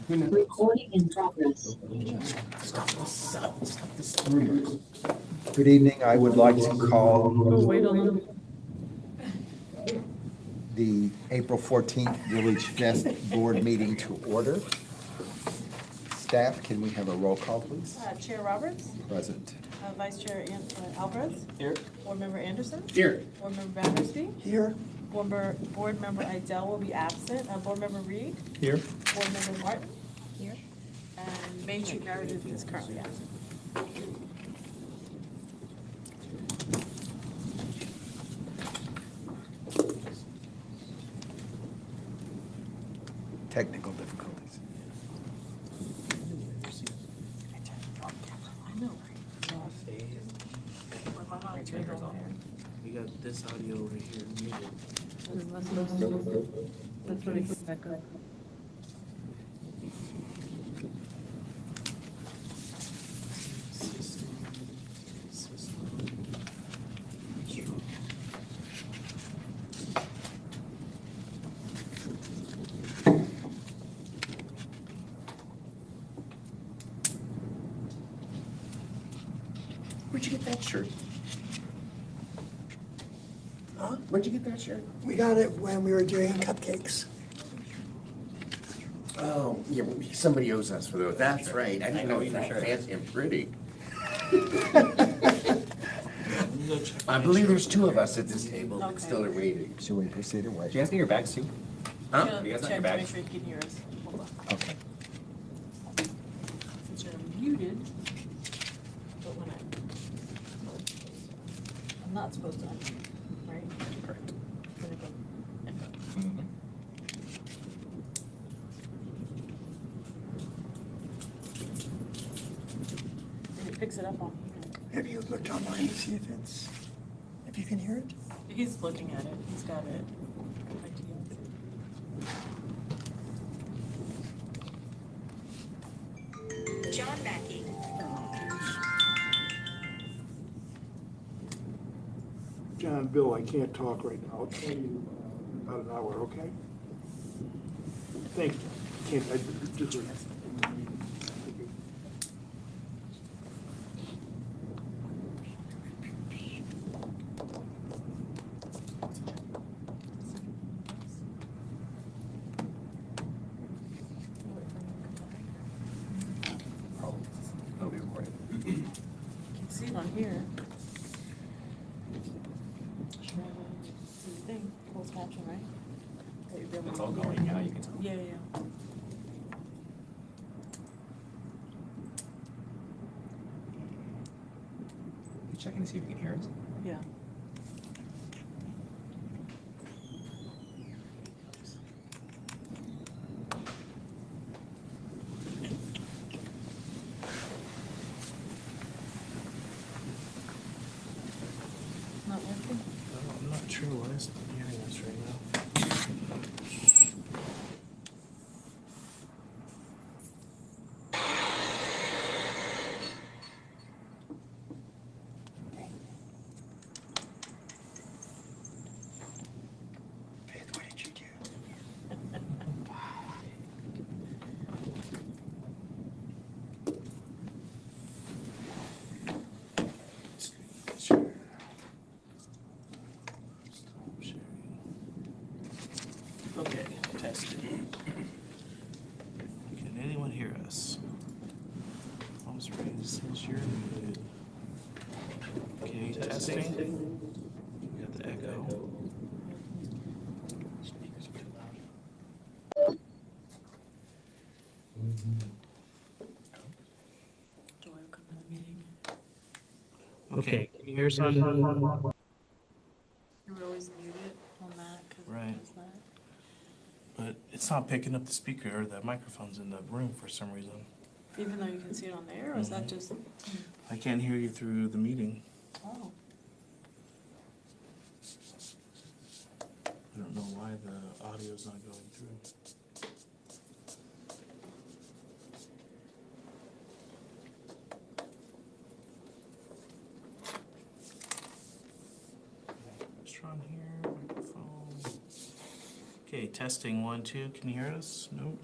Recording in progress. Good evening. I would like to call the April 14th Village Fest Board meeting to order. Staff, can we have a roll call, please? Chair Roberts. Present. Vice Chair Alvarez. Here. Board Member Anderson. Here. Board Member Battersby. Here. Board Member Idell will be absent. Board Member Reed. Here. Board Member Martin. Here. And Main Street Meredith is currently absent. Technical difficulties. I know. We got this audio over here muted. Let's really put back up. Where'd you get that shirt? Huh? Where'd you get that shirt? We got it when we were doing cupcakes. Oh, yeah, somebody owes us for those. That's right. I didn't know you were fancy and pretty. I believe there's two of us at this table that still are waiting. Should we proceed or wait? Do you guys need your bags too? Huh? You guys Check not your to bags? make sure you can hear us. Hold on. Okay. Since you're muted, but when I'm not supposed to unmute, right? Correct. Gonna go echo. Mm-hmm. And it picks it up on Have you looked online to see if you can hear it? here. He's looking at it. He's got it. John Mackey. John, Bill, I can't talk right now. I'll tell you in about an hour, okay? Thanks, John. Can't, I just. Thank you. It'll be recorded. You can see it on here. See the thing, closed caption, right? That you're able It's to- all going now, you can tell. Yeah, yeah. You checking to see if you can hear us? Yeah. Not working? I'm not sure why it's not hearing us right now. Faith, what did you do? Sure. Stop sharing. Okay, testing. Can anyone hear us? Phone's raised since you're muted. Okay, testing. We got the echo. Joy will come to the meeting. Okay, can you hear us on? You're always muted on that, cause Right. it does that. But it's not picking up the speaker or the microphones in the room for some reason. Even though you can see it on there, or is that just, I can't hear you through the meeting. oh, I don't know why the audio's not going through. Tron here, microphone. Okay, testing 1, 2. Can you hear us? Nope.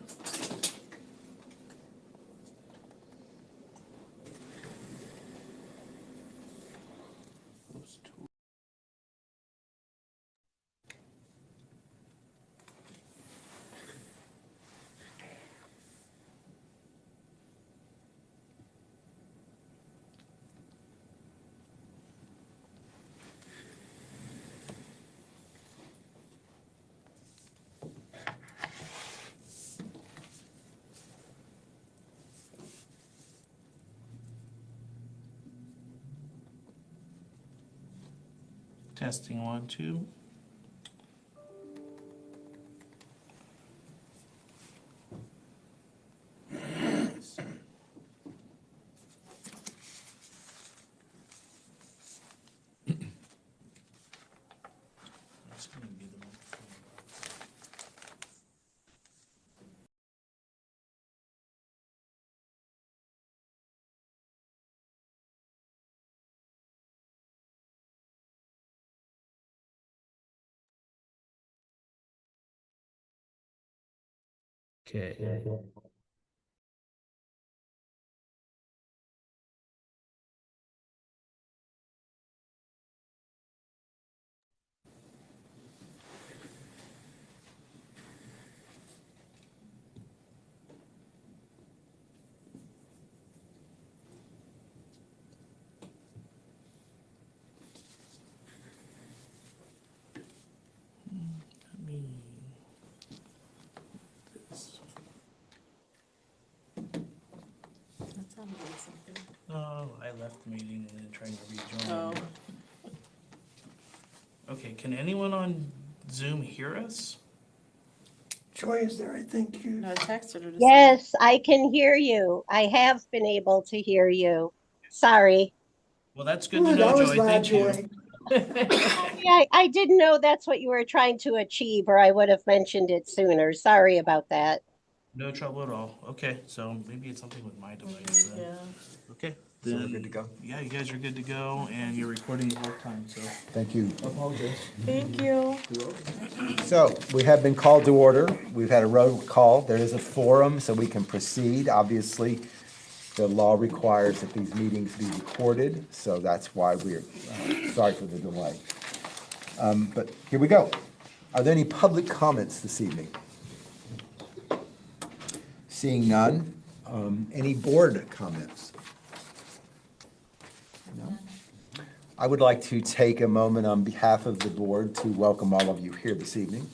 Testing 1, 2. That's gonna be the microphone. Okay. Let me. This. That sounded like something. Oh, I left the meeting and then trying to rejoin. Oh, Okay, can anyone on Zoom hear us? Joy is there, I think. no, I texted her to say. Yes, I can hear you. I have been able to hear you. Sorry. Well, that's good to Good, know, I was Joy. glad, Thank you. Joy. Yeah, I didn't know that's what you were trying to achieve, or I would have mentioned it sooner. Sorry about that. No trouble at all. Okay, so maybe it's something with my device then. Yeah. Okay. So we're then- good to go? Yeah, you guys are good to go, and you're recording the whole time, so. Thank you. Thank you. So we have been called to order. We've had a roll call. There is a forum, so we can proceed. Obviously, the law requires that these meetings be recorded, so that's why we're, sorry for the delay. But here we go. Are there any public comments this evening? Seeing none. Any board comments? No? I would like to take a moment on behalf of the board to welcome all of you here this evening.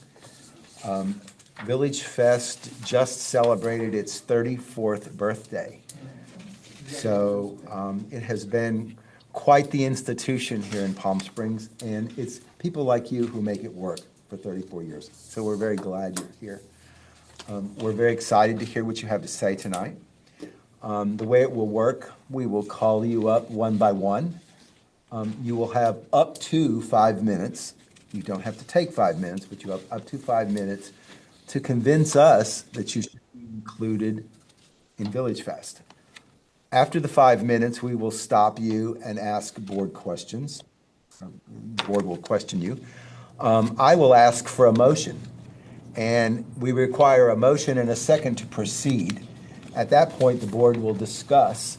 Village Fest just celebrated its 34th birthday. So it has been quite the institution here in Palm Springs, and it's people like you who make it work for 34 years. So we're very glad you're here. We're very excited to hear what you have to say tonight. The way it will work, we will call you up one by one. You will have up to 5 minutes. You don't have to take 5 minutes, but you have up to 5 minutes to convince us that you should be included in Village Fest. After the 5 minutes, we will stop you and ask board questions. The board will question you. I will ask for a motion, and we require a motion and a second to proceed. At that point, the board will discuss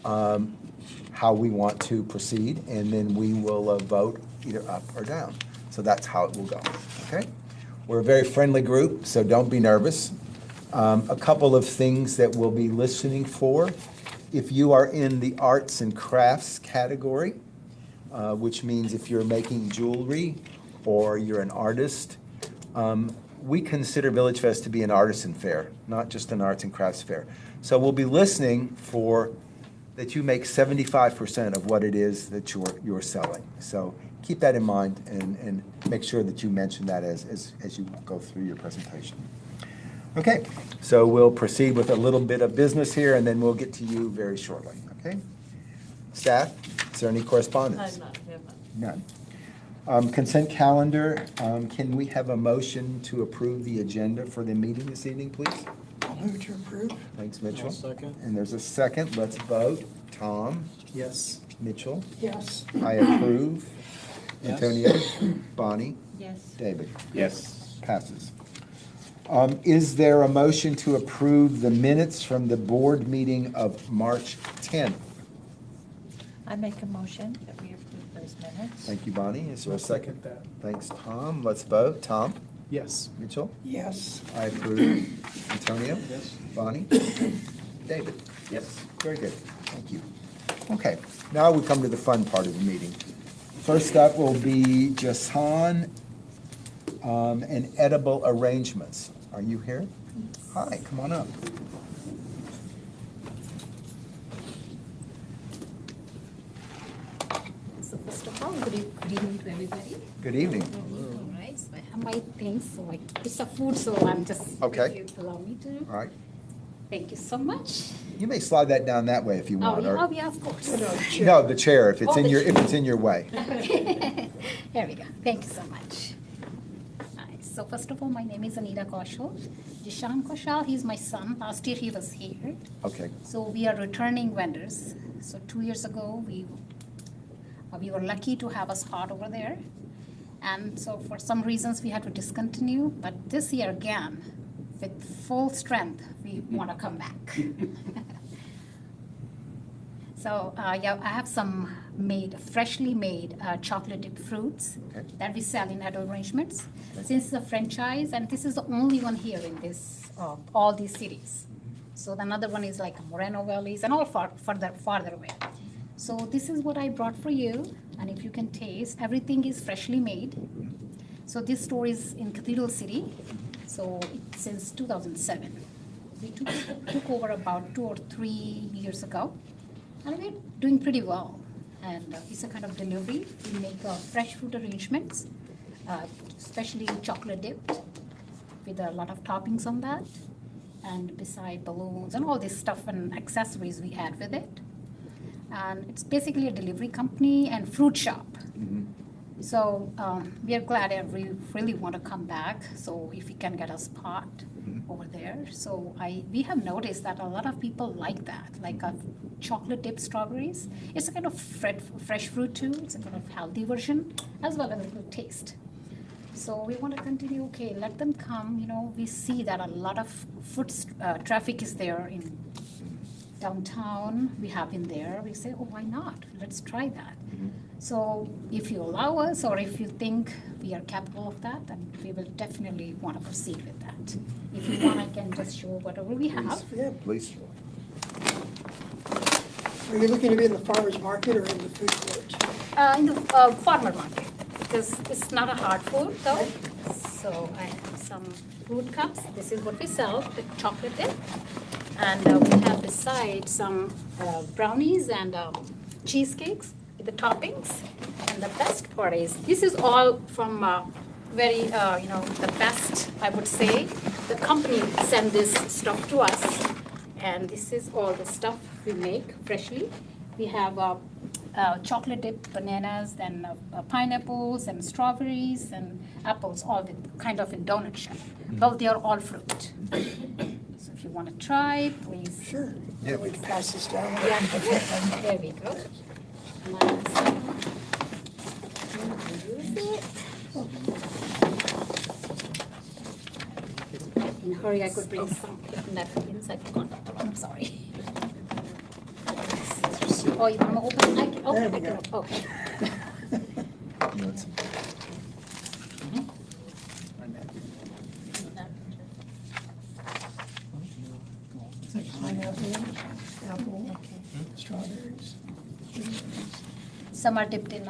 how we want to proceed, and then we will vote either up or down. So that's how it will go, okay? We're a very friendly group, so don't be nervous. A couple of things that we'll be listening for. If you are in the arts and crafts category, which means if you're making jewelry or you're an artist, we consider Village Fest to be an artisan fair, not just an arts and crafts fair. So we'll be listening for that you make 75% of what it is that you're selling. So keep that in mind and make sure that you mention that as you go through your presentation. Okay, so we'll proceed with a little bit of business here, and then we'll get to you very shortly, okay? Staff, is there any correspondence? I'm not, we have not. None. Consent calendar, can we have a motion to approve the agenda for the meeting this evening, please? I'll move to approve. Thanks, Mitchell. second. And there's a second, let's vote. Tom, Yes. Mitchell, Yes. I approve. Yes. Antonio, Bonnie, Yes. David, Yes. passes. Is there a motion to approve the minutes from the board meeting of March 10th? I make a motion that we approve those minutes. Thank you, Bonnie. Is there a second? that. Thanks, Tom. Let's vote. Tom, Yes. Mitchell, Yes. I approve. Antonio? Yes. Bonnie? David? Yes. Very good. Thank you. Okay, now we come to the fun part of the meeting. First up will be Jason and edible arrangements. Are you here? Hi, come on up. So first of all, good evening to everybody. Good evening. All right, so I have my things, so I put some food, so I'm just, Okay. if you allow me to. All right. Thank you so much. You may slide that down that way if you Oh, want. yeah, or- oh, yeah, of course. No, the chair, if it's Oh, in the your, if chair. it's in your way. Here we go. Thank you so much. Alright, so first of all, my name is Anita Kaushal. Jishan Kaushal, he's my son. Last year he was here. Okay. So we are returning vendors. So 2 years ago, we were lucky to have a spot over there. And so for some reasons, we had to discontinue. But this year again, with full strength, we want to come back. So yeah, I have some freshly made chocolate dipped fruits Okay. that we sell in adult arrangements. Since it's a franchise, and this is the only one here in this all these cities. So another one is like Moreno Valleys and all farther away. So this is what I brought for you, and if you can taste, everything is freshly made. So this store is in Cathedral City, so it's since 2007. We took over about 2 or 3 years ago, and we're doing pretty well. And it's a kind of delivery. We make fresh fruit arrangements, especially chocolate dipped, with a lot of toppings on that. And beside balloons and all this stuff and accessories we add with it. And it's basically a delivery company and fruit shop. So we are glad and we really want to come back. So if we can get a spot over there. So we have noticed that a lot of people like that, like chocolate dipped strawberries. It's a kind of fresh fruit too. It's a kind of healthy version as well as a good taste. So we want to continue, okay, let them come. You know, we see that a lot of foot traffic is there in downtown. We have been there. We say, oh, why not? Let's try that. So if you allow us, or if you think we are capable of that, then we will definitely want to proceed with that. If you want, I can just show whatever we have. Yeah. Please. Are you looking to be in the farmer's market or in the food court? In the farmer market, because it's not a hard food though. So I have some fruit cups. This is what we sell, the chocolate dip. And we have beside some brownies and cheesecakes with the toppings. And the best part is, this is all from very, the best, I would say. The company send this stuff to us. And this is all the stuff we make freshly. We have chocolate dipped bananas, then pineapples and strawberries and apples, all with kind of in donut shape. But they are all fruit. So if you want to try, please. Sure. Yeah. We can pass this down. Yeah, there we go. Use it. In a hurry, I could bring some napkins. I forgot. I'm sorry. Oh, you want to open? I can open. There we I can go. okay. You want some- It's like pineapple, apple, strawberries. Some are dipped in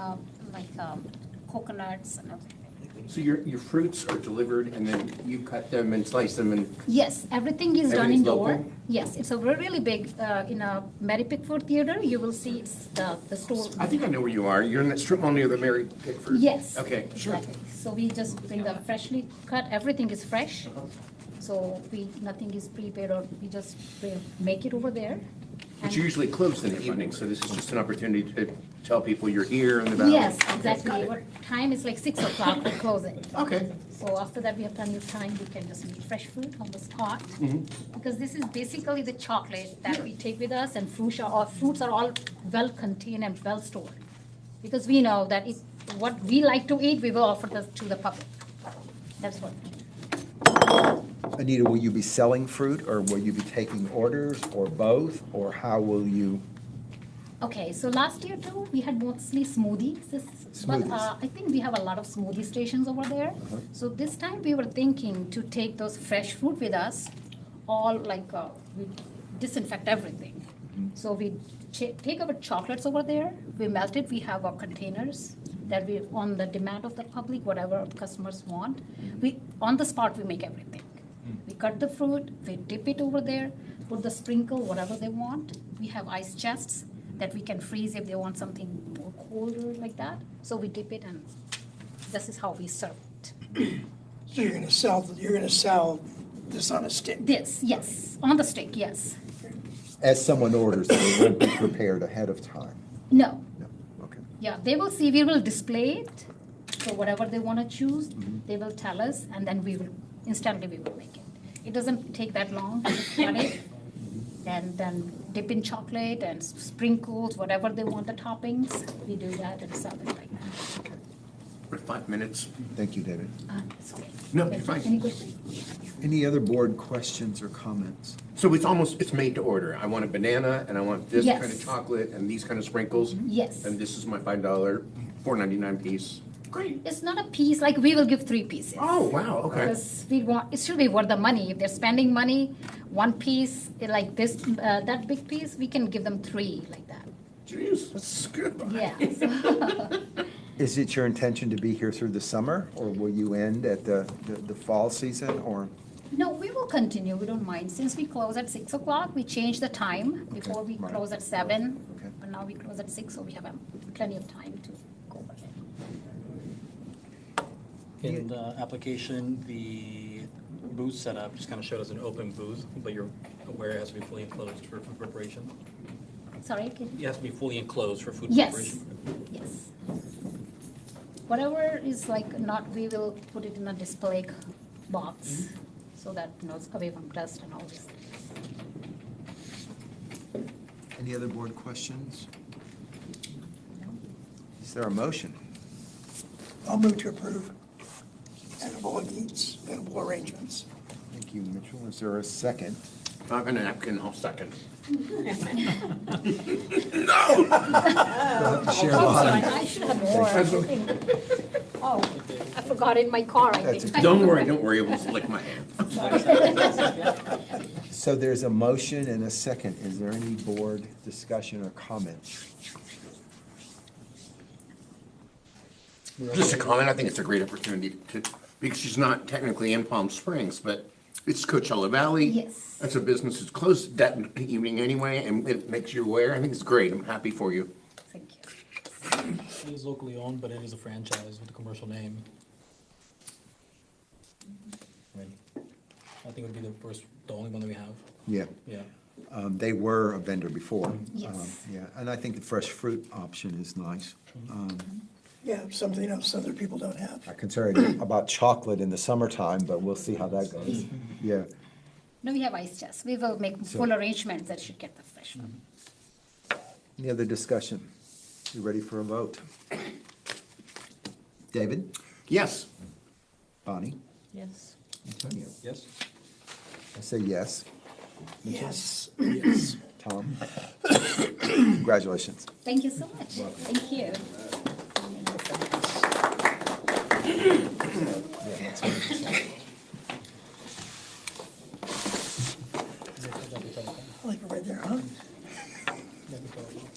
coconuts and everything. So your fruits are delivered and then you cut them and slice them and, Yes, everything is done Everything's indoor. local? Yes, it's a really big, in a Mary Pickford Theater, you will see it's the store. I think I know where you are. You're in that strip mall near the Mary Pickford. Yes. Okay, sure. Exactly. So we just bring the freshly cut, everything is fresh. So nothing is prepared or we just make it over there. But And- you're usually closed in the evening, so this is just an opportunity to tell people you're here in the valley. Yes, exactly. Our time is like 6 o'clock, we close it. Okay. So after that, we have plenty of time, we can just make fresh fruit on the spot. Because this is basically the chocolate that we take with us, and fruits are all well contained and well stored. Because we know that what we like to eat, we will offer to the public. That's what. Anita, will you be selling fruit, or will you be taking orders, or both, or how will you? Okay, so last year too, we had mostly smoothies. But Smoothies. I think we have a lot of smoothie stations over there. So this time we were thinking to take those fresh fruit with us, all like we disinfect everything. So we take our chocolates over there, we melt it, we have our containers that we, on the demand of the public, whatever customers want. On the spot, we make everything. We cut the fruit, we dip it over there, put the sprinkle, whatever they want. We have ice chests that we can freeze if they want something more colder like that. So we dip it and This is how we serve it. So you're gonna sell this on a stick? This, yes, on the stick, yes. As someone orders, it won't be prepared ahead of time. No, No, okay. yeah, they will see, we will display it. So whatever they want to choose, they will tell us, and then instantly we will make it. It doesn't take that long to cut it. And then dip in chocolate and sprinkles, whatever they want the toppings, we do that and serve it like that. For 5 minutes. Thank you, David. It's okay. No, you're fine. Any good? Any other board questions or comments? So it's made to order. I want a banana, and I want this kind of Yes. chocolate, and these kind of sprinkles. Yes. And this is my $5, $4.99 piece. Great. It's not a piece, like we will give 3 pieces. Oh, wow, okay. Because it should be worth the money. If they're spending money, 1 piece, like this, that big piece, we can give them 3 like that. Jeez, that's good. Yeah. Is it your intention to be here through the summer, or will you end at the fall season, or? No, we will continue, we don't mind. Since we close at 6 o'clock, we change the time. Before we right. close at 7, Okay. but now we close at 6, so we have plenty of time to go over there. In the application, the booth setup just kind of showed as an open booth, but you're aware it has to be fully enclosed for food preparation? Sorry, It has to be fully enclosed for food yes, preparation? yes. Whatever is like not, we will put it in a display box so that it's away from dust and all this. Any other board questions? Is there a motion? I'll move to approve. Edible eats, edible arrangements. Thank you, Mitchell. Is there a second? If I have a napkin, I'll second. Share Oh, sorry, behind. I should have more. I think. Oh, I forgot in my car, I That's think. okay. Don't worry, I will lick my hand. So there's a motion and a second. Is there any board discussion or comments? Just a comment, I think it's a great opportunity because she's not technically in Palm Springs, but it's Coachella Valley. Yes. That's a business that's closed that evening anyway, and it makes you aware. I think it's great. I'm happy for you. Thank you. It is locally owned, but it is a franchise with a commercial name. I mean, I think it would be the only one that we have. Yeah. Yeah. They were a vendor before. Yes. Yeah, and I think the fresh fruit option is nice. Yeah, something else other people don't have. I'm concerned about chocolate in the summertime, but we'll see how that goes. Yeah. No, we have ice chests. We will make full arrangements that should get the fresh one. Any other discussion? You ready for a vote? David? Yes. Bonnie? Yes. Antonio? Yes? I say yes. Yes. Yes. Tom? Congratulations. Thank you so much. Thank you. I like it right there,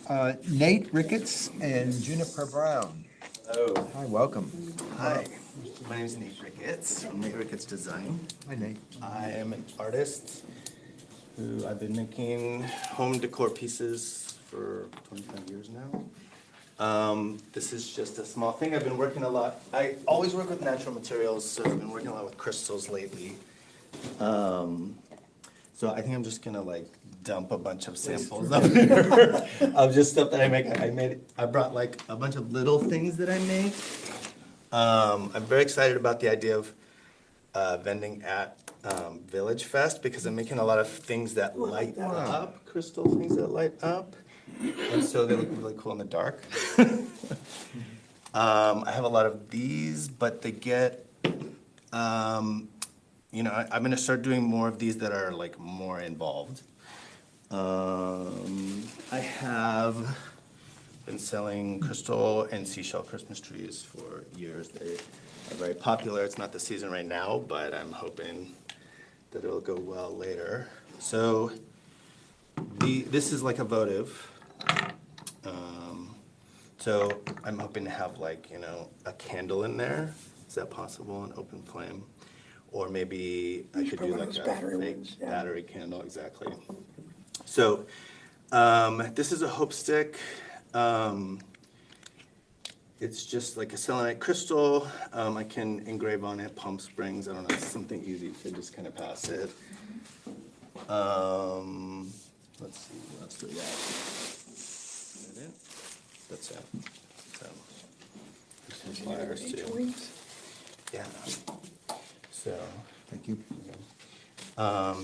huh? Nate Ricketts and Juniper Brown. Hello. Hi, welcome. Hi. My name is Nate Ricketts from Nate Ricketts Design. Hi, Nate. I am an artist who I've been making home decor pieces for 25 years now. This is just a small thing. I've been working a lot. I always work with natural materials, so I've been working a lot with crystals lately. So I think I'm just gonna like dump a bunch of samples up here of just stuff that I make. I brought like a bunch of little things that I make. I'm very excited about the idea of vending at Village Fest because I'm making a lot of things that light up, crystal things that light up. And so they look really cool in the dark. I have a lot of these, but they get, I'm gonna start doing more of these that are like more involved. I have been selling crystal and seashell Christmas trees for years. They are very popular. It's not the season right now, but I'm hoping that it'll go well later. So this is like a votive. So I'm hoping to have like, a candle in there. Is that possible, an open flame? Or maybe I could do like a fake battery candle, exactly. So this is a hope stick. it's just like a selenite crystal. I can engrave on it Palm Springs. I don't know, it's something easy to just kind of pass it. Let's see, what else do we got? Is that it? That's it. So, some flyers too. Yeah. So, Thank you. yeah.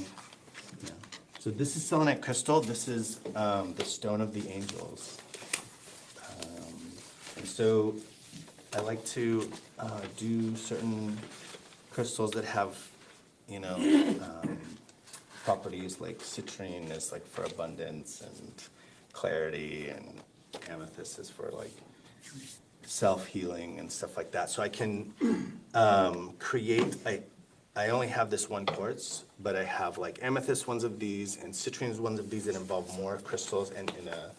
So this is selenite crystal. This is the stone of the angels. And so I like to do certain crystals that have, you know, properties like citrine is like for abundance and clarity, and amethyst is for like self-healing and stuff like that. So I can create, I only have this one quartz, but I have like amethyst ones of these and citrine ones of these that involve more crystals and in a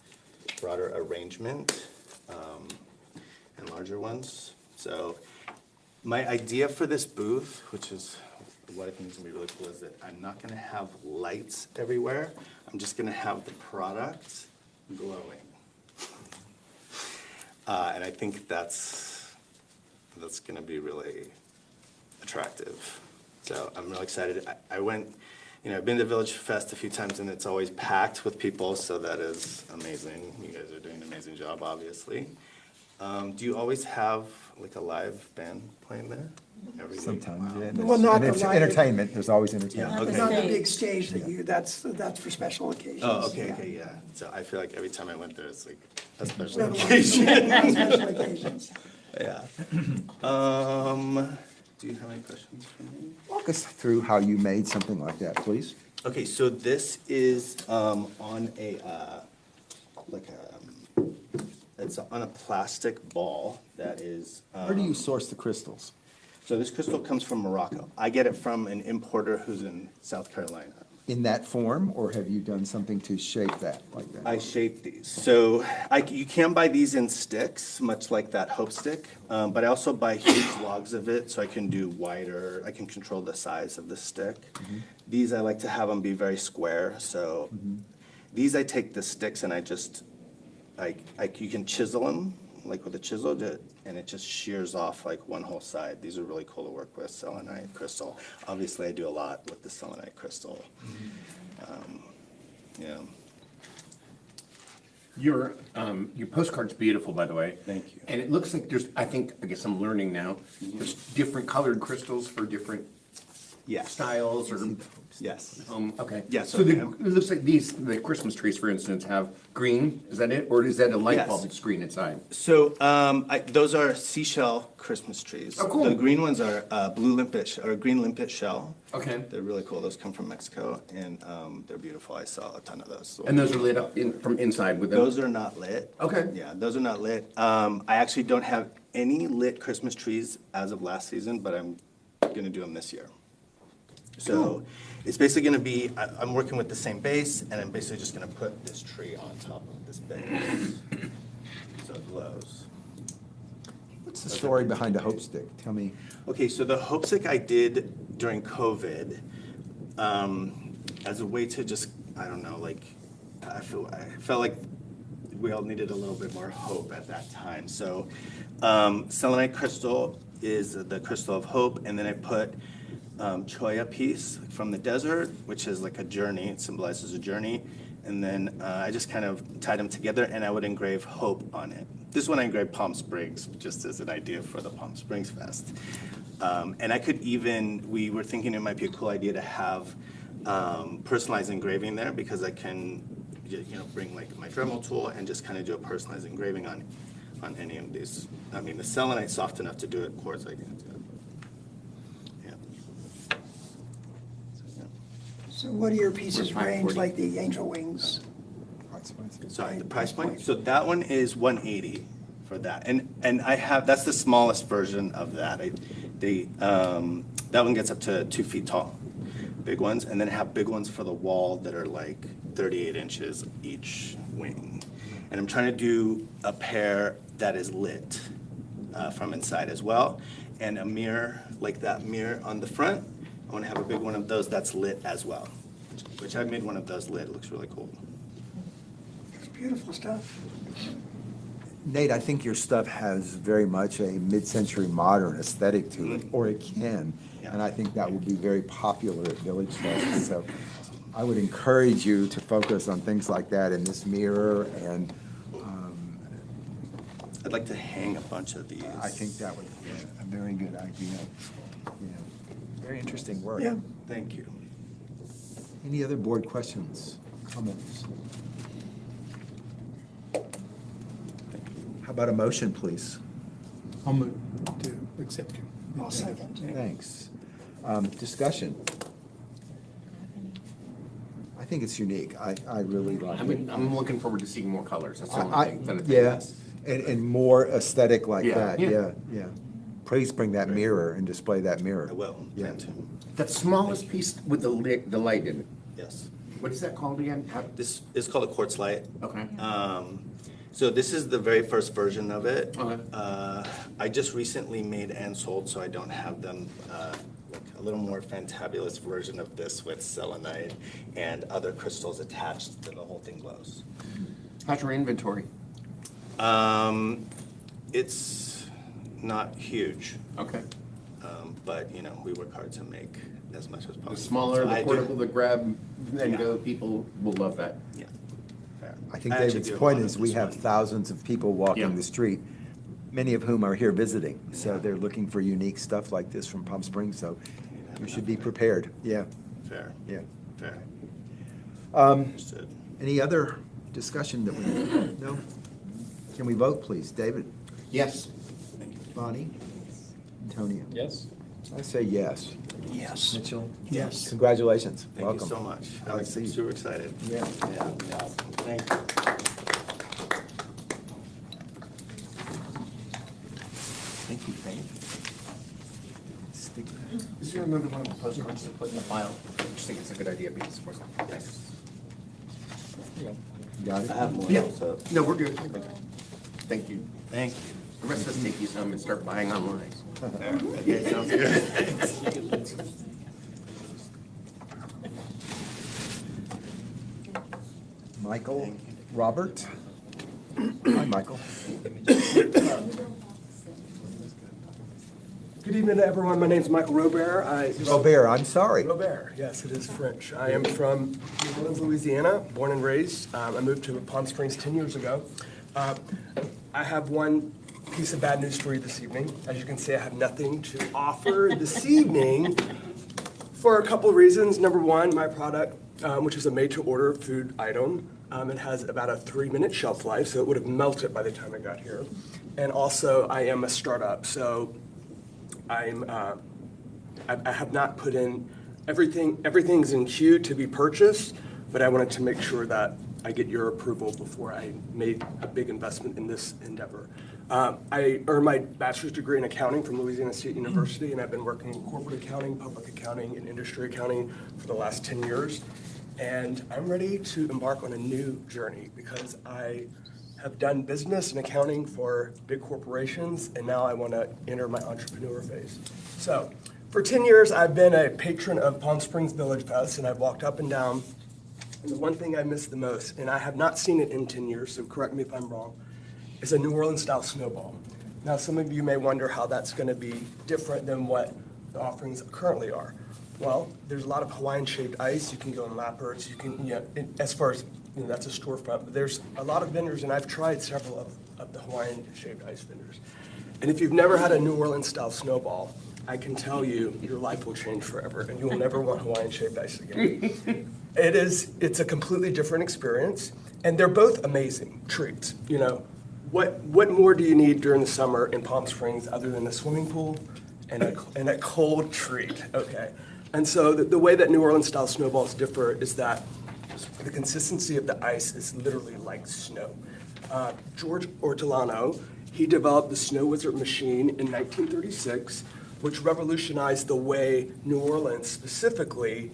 broader arrangement, and larger ones. So my idea for this booth, which is what I think is gonna be really cool, is that I'm not gonna have lights everywhere. I'm just gonna have the product glowing. And I think that's gonna be really attractive. So I'm really excited. I went, you know, I've been to Village Fest a few times and it's always packed with people, so that is amazing. You guys are doing an amazing job, obviously. Do you always have like a live band playing there? Every week? Sometimes, yeah. and Well, not it's the live- entertainment, there's always entertainment. Yeah, okay. Not the big stage that you, that's for special occasions. Oh, okay, yeah. okay, yeah. So I feel like every time I went there, it's like a special Special occasion. special occasions. Yeah. Do you have any questions for me? Walk us through how you made something like that, please. Okay, so this is on a it's on a plastic ball that is. Where do you source the crystals? So this crystal comes from Morocco. I get it from an importer who's in South Carolina. In that form, or have you done something to shape that like that? I shape these. So you can buy these in sticks, much like that hope stick, but I also buy huge logs of it so I can do wider, I can control the size of the stick. These I like to have them be very square, so these I take the sticks and I just, you can chisel them, like with a chisel, and it just shears off like one whole side. These are really cool to work with, selenite crystal. Obviously, I do a lot with the selenite crystal. Yeah. Your postcard's beautiful, by the way. Thank you. And it looks like there's, I guess I'm learning now, there's different colored crystals for different Yes. styles or, Yes. okay. Yeah, So so- it looks like the Christmas trees, for instance, have green, is that it? Or is that a light Yes. bulb that's green inside? So those are seashell Christmas trees. Oh, cool. The green ones are blue limpet or green limpet shell. Okay. They're really cool. Those come from Mexico, and they're beautiful. I saw a ton of those. And those are lit up from inside with them? Those are not lit. Okay. Yeah, those are not lit. I actually don't have any lit Christmas trees as of last season, but I'm gonna do them this year. So it's basically gonna be, I'm working with the same base, and I'm basically just gonna put this tree on top of this base. So it glows. What's the story behind a hope stick? Tell me. Okay, so the hope stick I did during COVID, as a way to just, I don't know, like, I felt like we all needed a little bit more hope at that time. So selenite crystal is the crystal of hope, and then I put choya piece from the desert, which is like a journey. It symbolizes a journey. And then I just kind of tied them together, and I would engrave hope on it. This one I engraved Palm Springs, just as an idea for the Palm Springs Fest. And I could even, we were thinking it might be a cool idea to have personalized engraving there, because I can, bring like my Dremel tool and just kind of do a personalized engraving on any of these. I mean, the selenite's soft enough to do it, quartz I can't do it. So what do your pieces We're range, 540. like the angel wings? Sorry, the price point? So that one is 180 for that. And I have, that's the smallest version of that. That one gets up to 2 feet tall, big ones. And then I have big ones for the wall that are like 38 inches each wing. And I'm trying to do a pair that is lit from inside as well. And a mirror, like that mirror on the front, I want to have a big one of those that's lit as well, which I've made one of those lit. It looks really cool. It's beautiful stuff. Nate, I think your stuff has very much a mid-century modern aesthetic to it, or it can. And I think that would be very popular at Village Fest. So I would encourage you to focus on things like that in this mirror, and I'd like to hang a bunch of these. I think that would be a very good idea. Yeah. Very interesting work. Yeah, thank you. Any other board questions, comments? How about a motion, please? I'll move to accept you. I'll second. Thanks. Discussion. I think it's unique. I really like I it. mean, I'm looking forward to seeing more colors. That's the only I, thing. than it yeah, is. and more aesthetic like Yeah, that, yeah. yeah. Please bring that mirror and display that mirror. I will, Yeah. plan to. That smallest piece with the light in it. Yes. What is that called again? This is called a quartz light. Okay. So this is the very first version of it. Okay. I just recently made and sold, so I don't have them, like a little more fantabulous version of this with selenite and other crystals attached to the whole thing glows. How's your inventory? It's not huge, Okay. but you know, we work hard to make as much as possible. The smaller, So I the do- portable, the grab and Yeah. go, people will love that. Yeah. Fair. I think actually David's do a point lot is of we this have one. thousands of people walking Yeah. the street, many of whom are here visiting. So they're looking for unique stuff like this from Palm Springs, so you should be prepared. Yeah, Fair, yeah. fair. Um, Understood. Any other discussion that we, no? Can we vote, please? David? Yes. Bonnie? Antonio? Yes? I say yes. Yes. Mitchell? Yes. Congratulations. Thank Welcome. you so much. Glad to Alex, see I'm you. super excited. Yeah. Yeah, thank you. Thank you, Faith. Stick that. Is there another one of the postcards to put in the file? I just think it's a good idea because of course. Thanks. Got it? I have more Yeah. also. No, we're good. Thank you. Thank you. The rest of us take you some and start buying online. Okay, sounds good. Michael Robert? Hi, Michael. Good evening, everyone. My name is Michael Robert. Robert, I'm sorry. Robert, yes, it is French. I am from New Orleans, Louisiana, born and raised. I moved to Palm Springs 10 years ago. I have one piece of bad news for you this evening. As you can see, I have nothing to offer this evening for a couple of reasons. Number one, my product, which is a made-to-order food item, it has about a 3-minute shelf life, so it would have melted by the time I got here. And also, I am a startup, so I have not put in everything. Everything's in queue to be purchased, but I wanted to make sure that I get your approval before I made a big investment in this endeavor. I earned my bachelor's degree in accounting from Louisiana State University, and I've been working in corporate accounting, public accounting, and industry accounting for the last 10 years. And I'm ready to embark on a new journey because I have done business and accounting for big corporations, and now I want to enter my entrepreneur phase. So, for 10 years, I've been a patron of Palm Springs Village Fest, and I've walked up and down. And the one thing I miss the most, and I have not seen it in 10 years, so correct me if I'm wrong, is a New Orleans-style snowball. Now, some of you may wonder how that's going to be different than what the offerings currently are. Well, there's a lot of Hawaiian-shaped ice. You can go in Lappert's. You can, as far as, that's a storefront. But there's a lot of vendors, and I've tried several of the Hawaiian-shaped ice vendors. And if you've never had a New Orleans-style snowball, I can tell you, your life will change forever, and you will never want Hawaiian-shaped ice again. It's a completely different experience, and they're both amazing treats. What more do you need during the summer in Palm Springs other than a swimming pool and a cold treat? Okay, and so the way that New Orleans-style snowballs differ is that the consistency of the ice is literally like snow. George Ortolano, he developed the Snow Wizard machine in 1936, which revolutionized the way New Orleans specifically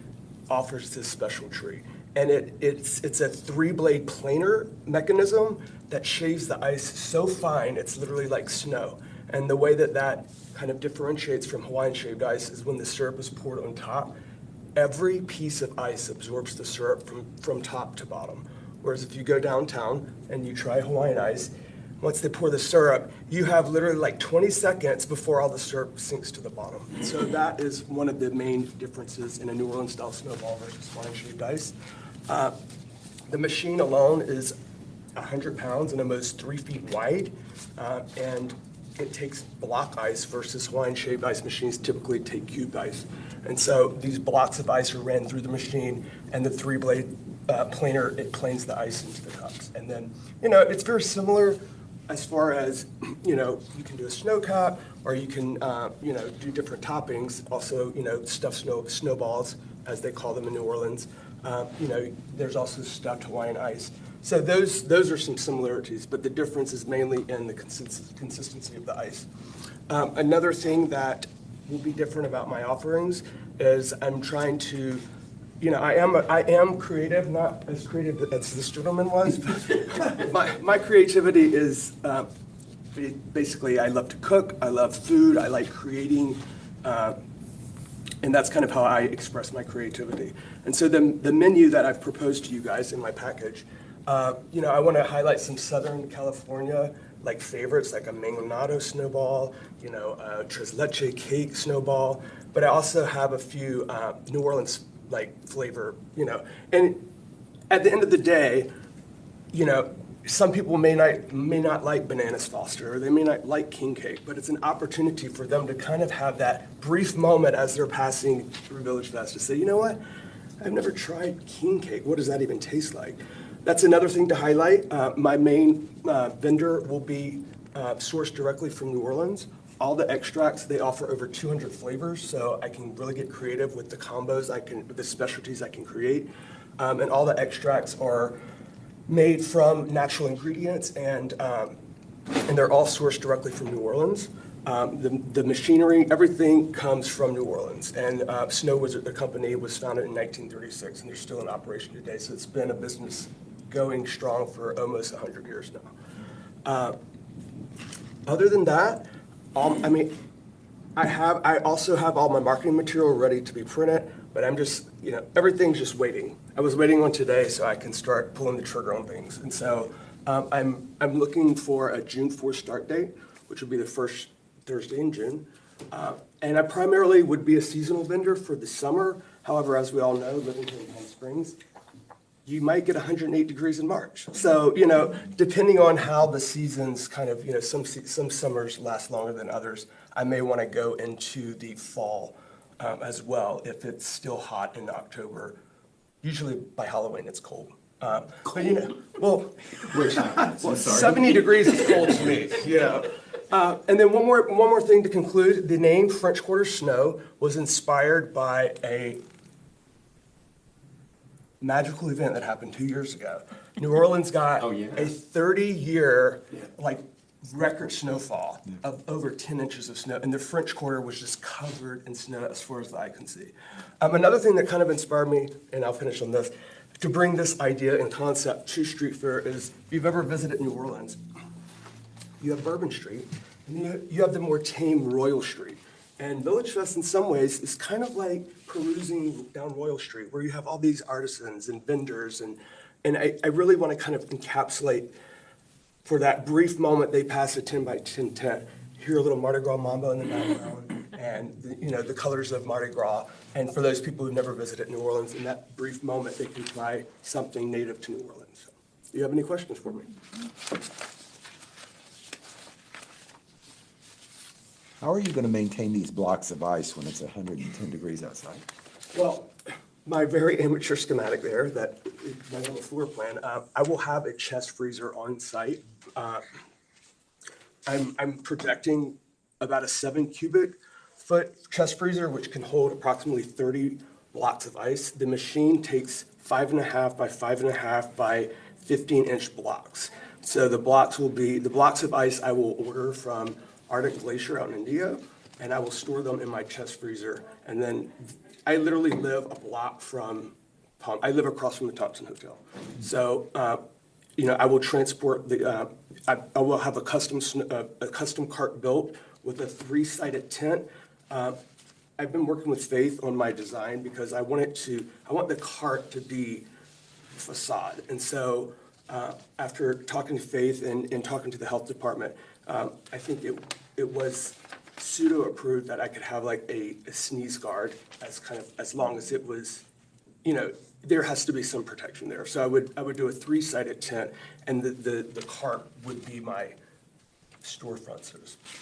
offers this special treat. And it's a 3-blade planer mechanism that shaves the ice so fine, it's literally like snow. And the way that kind of differentiates from Hawaiian shaved ice is when the syrup is poured on top, every piece of ice absorbs the syrup from top to bottom. Whereas if you go downtown and you try Hawaiian ice, once they pour the syrup, you have literally like 20 seconds before all the syrup sinks to the bottom. So that is one of the main differences in a New Orleans style snowball versus wine-shaped ice. The machine alone is 100 pounds and almost 3 feet wide, and it takes block ice versus wine-shaped ice machines typically take cubed ice. And so these blocks of ice are ran through the machine, and the three-blade planer, it planes the ice into the cups. And then, it's very similar as far as, you can do a snow cap, or you can, do different toppings. Also, stuffed snowballs, as they call them in New Orleans. There's also stuffed Hawaiian ice. So those are some similarities, but the difference is mainly in the consistency of the ice. Another thing that will be different about my offerings is I'm trying to, I am creative, not as creative as this gentleman was. my creativity is basically I love to cook, I love food, I like creating, and that's kind of how I express my creativity. And so the menu that I've proposed to you guys in my package, I want to highlight some Southern California like favorites, like a mangonado snowball, a tres leche cake snowball, but I also have a few New Orleans like flavor, and at the end of the day, some people may not like Bananas Foster, or they may not like king cake, but it's an opportunity for them to kind of have that brief moment as they're passing through Village Fest to say, you know what, I've never tried king cake. What does that even taste like? That's another thing to highlight. My main vendor will be sourced directly from New Orleans. All the extracts, they offer over 200 flavors, so I can really get creative with the combos, with the specialties I can create. And all the extracts are made from natural ingredients, and they're all sourced directly from New Orleans. The machinery, everything comes from New Orleans. And Snow Wizard, the company, was founded in 1936, and they're still in operation today. So it's been a business going strong for almost 100 years now. Other than that, I also have all my marketing material ready to be printed, but I'm just, everything's just waiting. I was waiting on today so I can start pulling the trigger on things. And so I'm looking for a June 4th start date, which would be the first Thursday in June. And I primarily would be a seasonal vendor for the summer. However, as we all know, living here in Palm Springs, you might get 108 degrees in March. So, depending on how the seasons kind of, some summers last longer than others, I may want to go into the fall as well if it's still hot in October. Usually by Halloween, it's cold. But, well, 70 degrees is cold to me, And then one more thing to conclude, the name French Quarter Snow was inspired by a magical event that happened 2 years ago. New Orleans got a 30-year record snowfall of over 10 inches of snow, and the French Quarter was just covered in snow as far as the eye can see. Another thing that kind of inspired me, and I'll finish on this, to bring this idea and concept to street fair is, if you've ever visited New Orleans, you have Bourbon Street, and you have the more tame Royal Street. And Village Fest, in some ways, is kind of like perusing down Royal Street, where you have all these artisans and vendors, and I really want to kind of encapsulate, for that brief moment they pass a 10 by 10 tent, hear a little Mardi Gras mambo in the background, and the colors of Mardi Gras. And for those people who've never visited New Orleans, in that brief moment, they can try something native to New Orleans. Do you have any questions for me? How are you going to maintain these blocks of ice when it's 110 degrees outside? Well, my very amateur schematic there, that my little floor plan, I will have a chest freezer on site. I'm projecting about a 7 cubic foot chest freezer, which can hold approximately 30 blocks of ice. The machine takes 5.5 by 5.5 by 15-inch blocks. So the blocks of ice I will order from Arctic Glacier out in India, and I will store them in my chest freezer. And then I literally live a block from I live across from the Thompson Hotel. So, I will transport I will have a custom cart built with a 3-sided tent. I've been working with Faith on my design because I want the cart to be facade. And so after talking to Faith and talking to the health department, I think it was pseudo-approved that I could have like a sneeze guard as long as it was, there has to be some protection there. So I would do a 3-sided tent, and the cart would be my storefront, so to speak.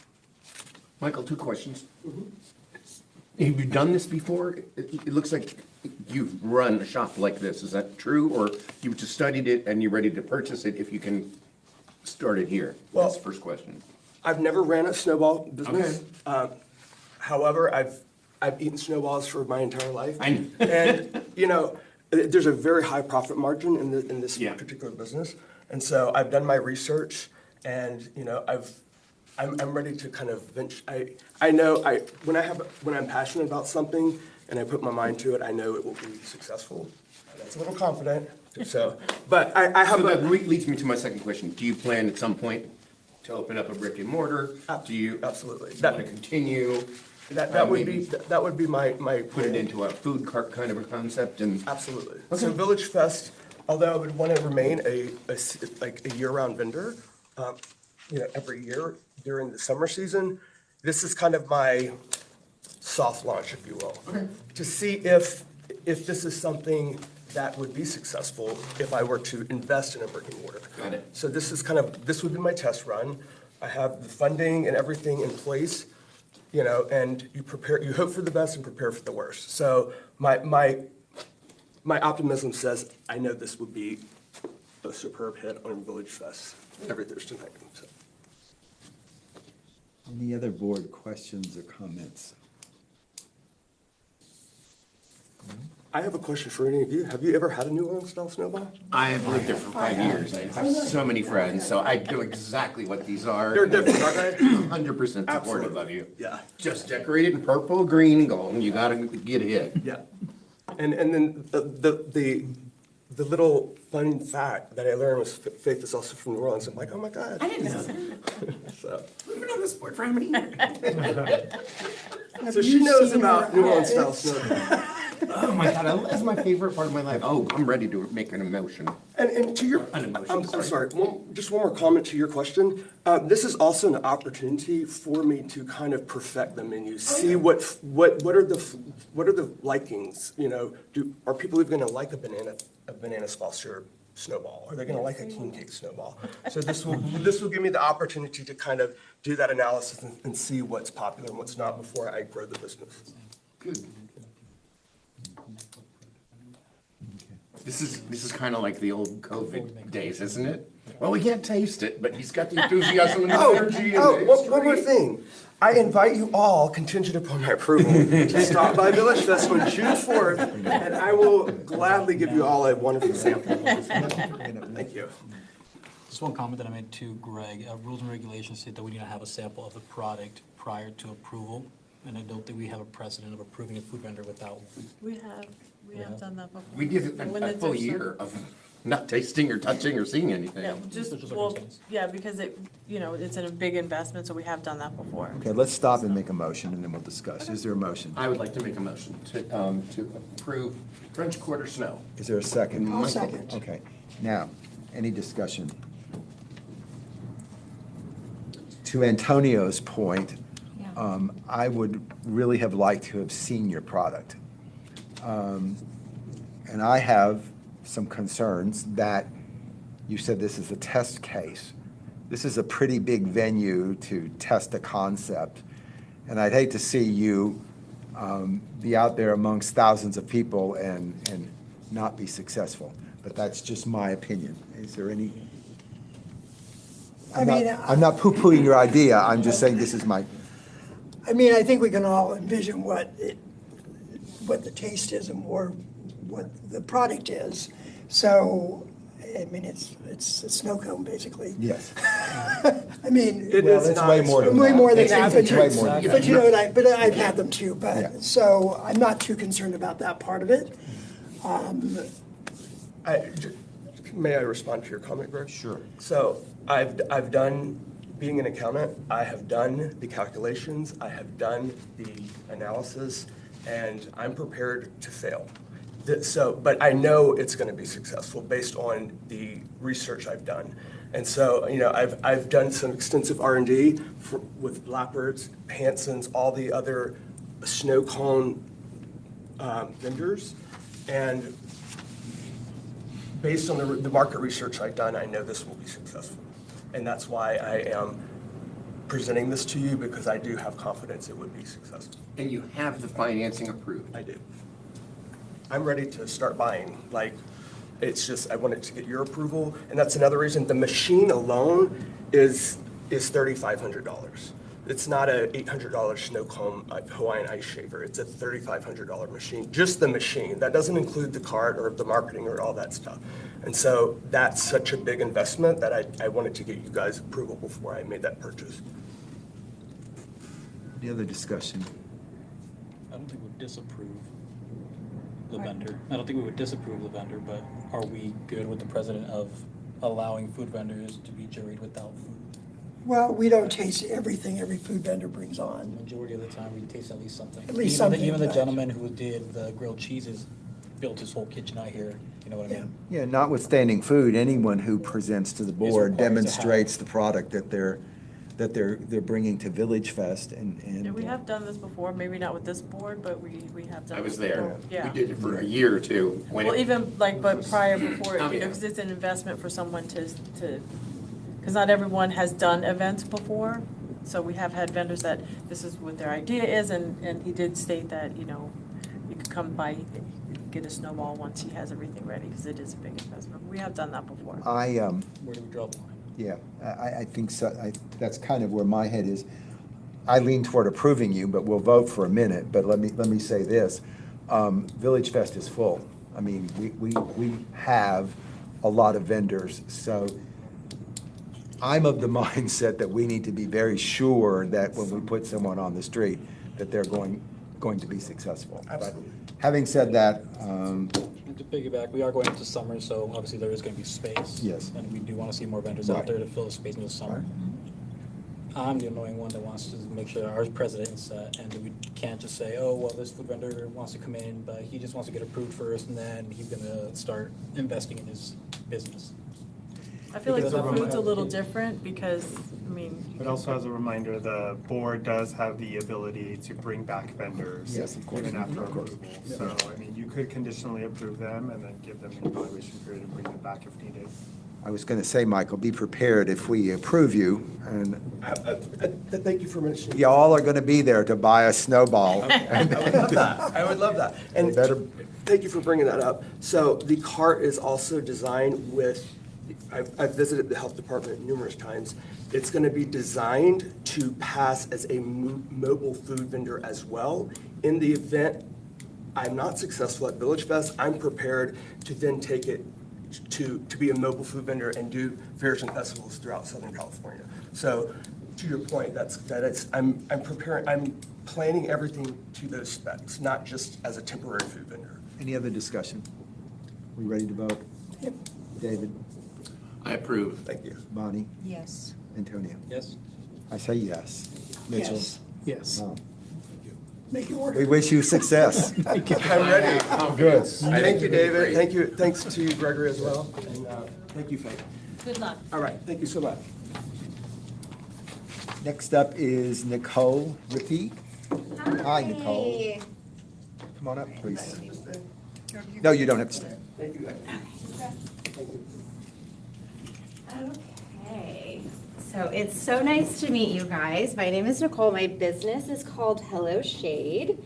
Michael, 2 questions. Have you done this before? It looks like you've run a shop like this. Is that true? Or you just studied it and you're ready to purchase it if you can start it here? That's the first question. I've never ran a snowball business. However, I've eaten snowballs for my entire life. And, there's a very high profit margin in this particular business. And so I've done my research, and, I'm ready to kind of venture. I know when I'm passionate about something and I put my mind to it, I know it will be successful. That's a little confident. So, but I have. So that leads me to my second question. Do you plan at some point to open up a brick and mortar? Do you absolutely want to continue? That would be my put it into a food cart kind of a concept and absolutely. Okay. So Village Fest, although I would want to remain a year-round vendor, every year during the summer season, this is kind of my soft launch, if you will, to see if this is something that would be successful if I were to invest in a brick and mortar. Got it. So this would be my test run. I have the funding and everything in place, and you hope for the best and prepare for the worst. So my optimism says I know this would be a superb hit on Village Fest every Thursday night. So. Any other board questions or comments? I have a question for any of you. Have you ever had a New Orleans style snowball? I have lived there for 5 years. I have so many friends, so I know exactly what these are. They're different, aren't they? 100% supportive of you. Yeah. Just decorate it in purple, green, and gold, and you gotta get hit. Yeah. And then the little fun fact that I learned was Faith is also from New Orleans. I'm like, oh my God. I didn't know that. So. We've been on this board for how many years? So she knows about New Orleans style snowball. Oh my God, that's my favorite part of my life. Oh, I'm ready to make an emotion. And to your, I'm sorry, just one more comment to your question. This is also an opportunity for me to kind of perfect the menu, see what are the likings. Are people even going to like a banana Foster snowball? Are they going to like a king cake snowball? So this will give me the opportunity to kind of do that analysis and see what's popular and what's not before I grow the business. Good. This is kind of like the old COVID days, isn't it? Well, we can't taste it, but he's got the enthusiasm and the energy. One more thing. I invite you all, contingent upon my approval, to stop by Village Fest on June 4th, and I will gladly give you all a wonderful sample. Thank you. Just one comment that I made to Greg. Rules and regulations state that we need to have a sample of the product prior to approval, and I don't think we have a precedent of approving a food vendor without one. We have done that before. We did a full year of not tasting or touching or seeing anything. Yeah, because it's a big investment, so we have done that before. Okay, let's stop and make a motion, and then we'll discuss. Is there a motion? I would like to make a motion to approve French Quarter Snow. Is there a second? I'll second. Okay, now, any discussion? To Antonio's point, I would really have liked to have seen your product. And I have some concerns that you said this is a test case. This is a pretty big venue to test a concept. And I'd hate to see you be out there amongst thousands of people and not be successful. But that's just my opinion. Is there any? I'm not poo-pooing your idea. I'm just saying this is my. I think we can all envision what the taste is and more what the product is. So, it's a snow cone basically. Yes. It's way more than way that. more than It's that. way more than that. But you know what but I've had them too. But Yeah. so I'm not too concerned about that part of it. May I respond to your comment, Greg? Sure. So I've done, being an accountant, I have done the calculations, I have done the analysis, and I'm prepared to fail. But I know it's going to be successful based on the research I've done. And so, I've done some extensive R&D with Blackbirds, Hanson's, all the other snow cone vendors. And based on the market research I've done, I know this will be successful. And that's why I am presenting this to you, because I do have confidence it would be successful. And you have the financing approved? I do. I'm ready to start buying. It's just, I wanted to get your approval, and that's another reason. The machine alone is $3,500. It's not a $800 snow cone Hawaiian ice shaver. It's a $3,500 machine, just the machine. That doesn't include the cart or the marketing or all that stuff. And so that's such a big investment that I wanted to get you guys approval before I made that purchase. Any other discussion? I don't think we'd disapprove the vendor. I don't think we would disapprove the vendor, but are we good with the president of allowing food vendors to be juried without food? Well, we don't taste everything every food vendor brings on. Majority of the time, we taste at least something. At least something, Even the but- gentleman who did the grilled cheeses built his whole kitchen out here, you know what I mean? Yeah, notwithstanding food, anyone who presents to the board required to have- demonstrates the product that they're bringing to Village Fest and. Yeah, we have done this before, maybe not with this board, but we have done. I was this there. before. Yeah. We did it for a year or two. when Well, it- even but prior, before, Oh, yeah. because it's an investment for someone because not everyone has done events before. So we have had vendors that this is what their idea is, and he did state that, you could come by, get a snowball once he has everything ready, because it is a big investment. We have done that before. I, Where do we draw the line? yeah, I think so, that's kind of where my head is. I lean toward approving you, but we'll vote for a minute, but let me say this. Village Fest is full. I mean, we have a lot of vendors, so I'm of the mindset that we need to be very sure that when we put someone on the street, that they're going to be successful. Absolutely. But having said that, And to piggyback, we are going into summer, so obviously there is going to be space. Yes. And we do want to see more vendors Right. out there to fill the space in the summer. I'm the annoying one that wants to make sure our president's set, and we can't just say, oh, well, this food vendor wants to come in, but he just wants to get approved first, and then he's gonna start investing in his business. I feel like Because the everyone food's a has little kids. different, because, I mean. But also as a reminder, the board does have the ability to bring back vendors. Yes, of course. Even after Of course. approval. So, I mean, you could conditionally approve them and then give them an evaluation period and bring them back if needed. I was going to say, Michael, be prepared if we approve you, and Thank you for mentioning. y'all are going to be there to buy a snowball. I would love that. I would love that. And thank you for bringing that up. So the cart is also designed with, I've visited the health department numerous times. It's going to be designed to pass as a mobile food vendor as well. In the event I'm not successful at Village Fest, I'm prepared to then take it to be a mobile food vendor and do fairs and festivals throughout Southern California. So to your point, I'm planning everything to those specs, not just as a temporary food vendor. Any other discussion? We ready to vote? Yep. David? I approve. Thank you. Bonnie? Yes. Antonio? Yes? I say yes. Mitchell? Yes. Yes. Oh. Make it We order. wish you success. I'm ready. Good. Thank you, David. Thank you. Thanks to you, Gregory, as well. And thank you, Faith. Good luck. All right. Thank you so much. Next up is Nicole Ricky. Hi, Nicole. Come on up, please. No, you don't have to stay. Thank you. Okay, so it's so nice to meet you guys. My name is Nicole. My business is called Hello Shade.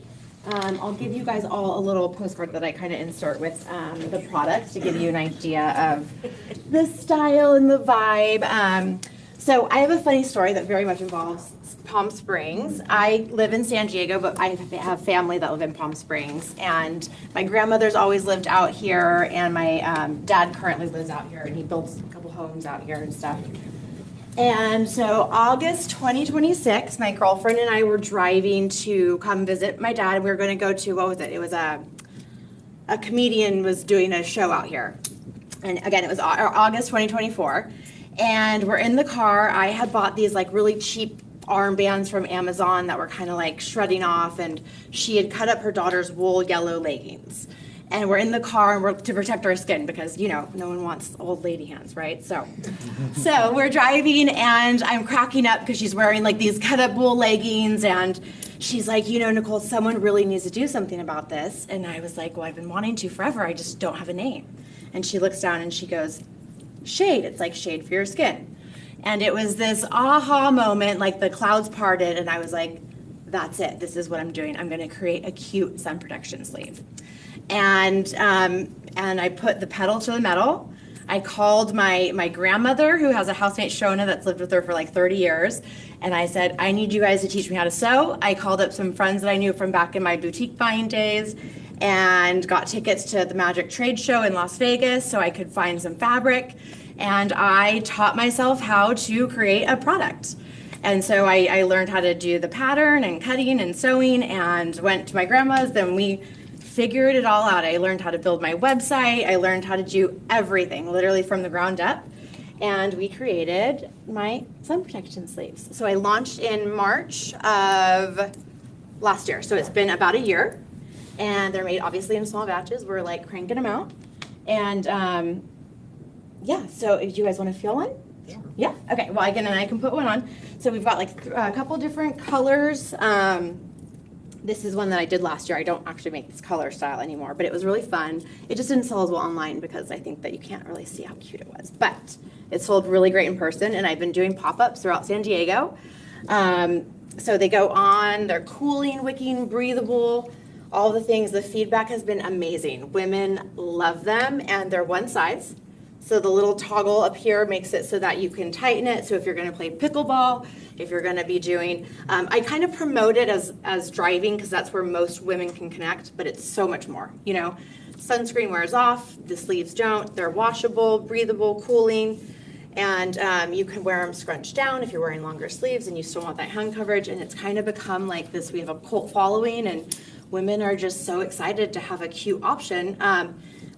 I'll give you guys all a little postcard that I kind of insert with the product to give you an idea of the style and the vibe. So I have a funny story that very much involves Palm Springs. I live in San Diego, but I have family that live in Palm Springs. And my grandmother's always lived out here, and my dad currently lives out here, and he builds a couple homes out here and stuff. And so August 2026, my girlfriend and I were driving to come visit my dad. We were going to go to, what was it? It was a comedian was doing a show out here. And again, it was August 2024. And we're in the car. I had bought these like really cheap armbands from Amazon that were kind of like shredding off, and she had cut up her daughter's wool yellow leggings. And we're in the car and we're to protect our skin because, you know, no one wants old lady hands, right? So we're driving and I'm cracking up because she's wearing like these cut up wool leggings and she's like, you know, Nicole, someone really needs to do something about this. And I was like, well, I've been wanting to forever. I just don't have a name. And she looks down and she goes, Shade. It's like shade for your skin. And it was this aha moment, like the clouds parted and I was like, that's it. This is what I'm doing. I'm going to create a cute sun protection sleeve. And I put the pedal to the metal. I called my grandmother, who has a housemate, Shona, that's lived with her for like 30 years. And I said, I need you guys to teach me how to sew. I called up some friends that I knew from back in my boutique buying days and got tickets to the Magic Trade Show in Las Vegas so I could find some fabric. And I taught myself how to create a product. And so I learned how to do the pattern and cutting and sewing and went to my grandma's. Then we figured it all out. I learned how to build my website. I learned how to do everything, literally from the ground up. And we created my sun protection sleeves. So I launched in March of last year. So it's been about a year. And they're made obviously in small batches. We're like cranking them out. And yeah, so if you guys want to feel one? Yeah. Okay. Well, I can put one on. So we've got like a couple different colors. This is one that I did last year. I don't actually make this color style anymore, but it was really fun. It just didn't sell as well online because I think that you can't really see how cute it was. But it sold really great in person, and I've been doing pop-ups throughout San Diego. So they go on. They're cooling, wicking, breathable, all the things. The feedback has been amazing. Women love them, and they're one size. So the little toggle up here makes it so that you can tighten it. So if you're going to play pickleball, if you're going to be doing, I kind of promote it as driving because that's where most women can connect, but it's so much more. You know, sunscreen wears off, the sleeves don't. They're washable, breathable, cooling, and you can wear them scrunched down if you're wearing longer sleeves and you still want that hand coverage. And it's kind of become like this. We have a cult following, and women are just so excited to have a cute option.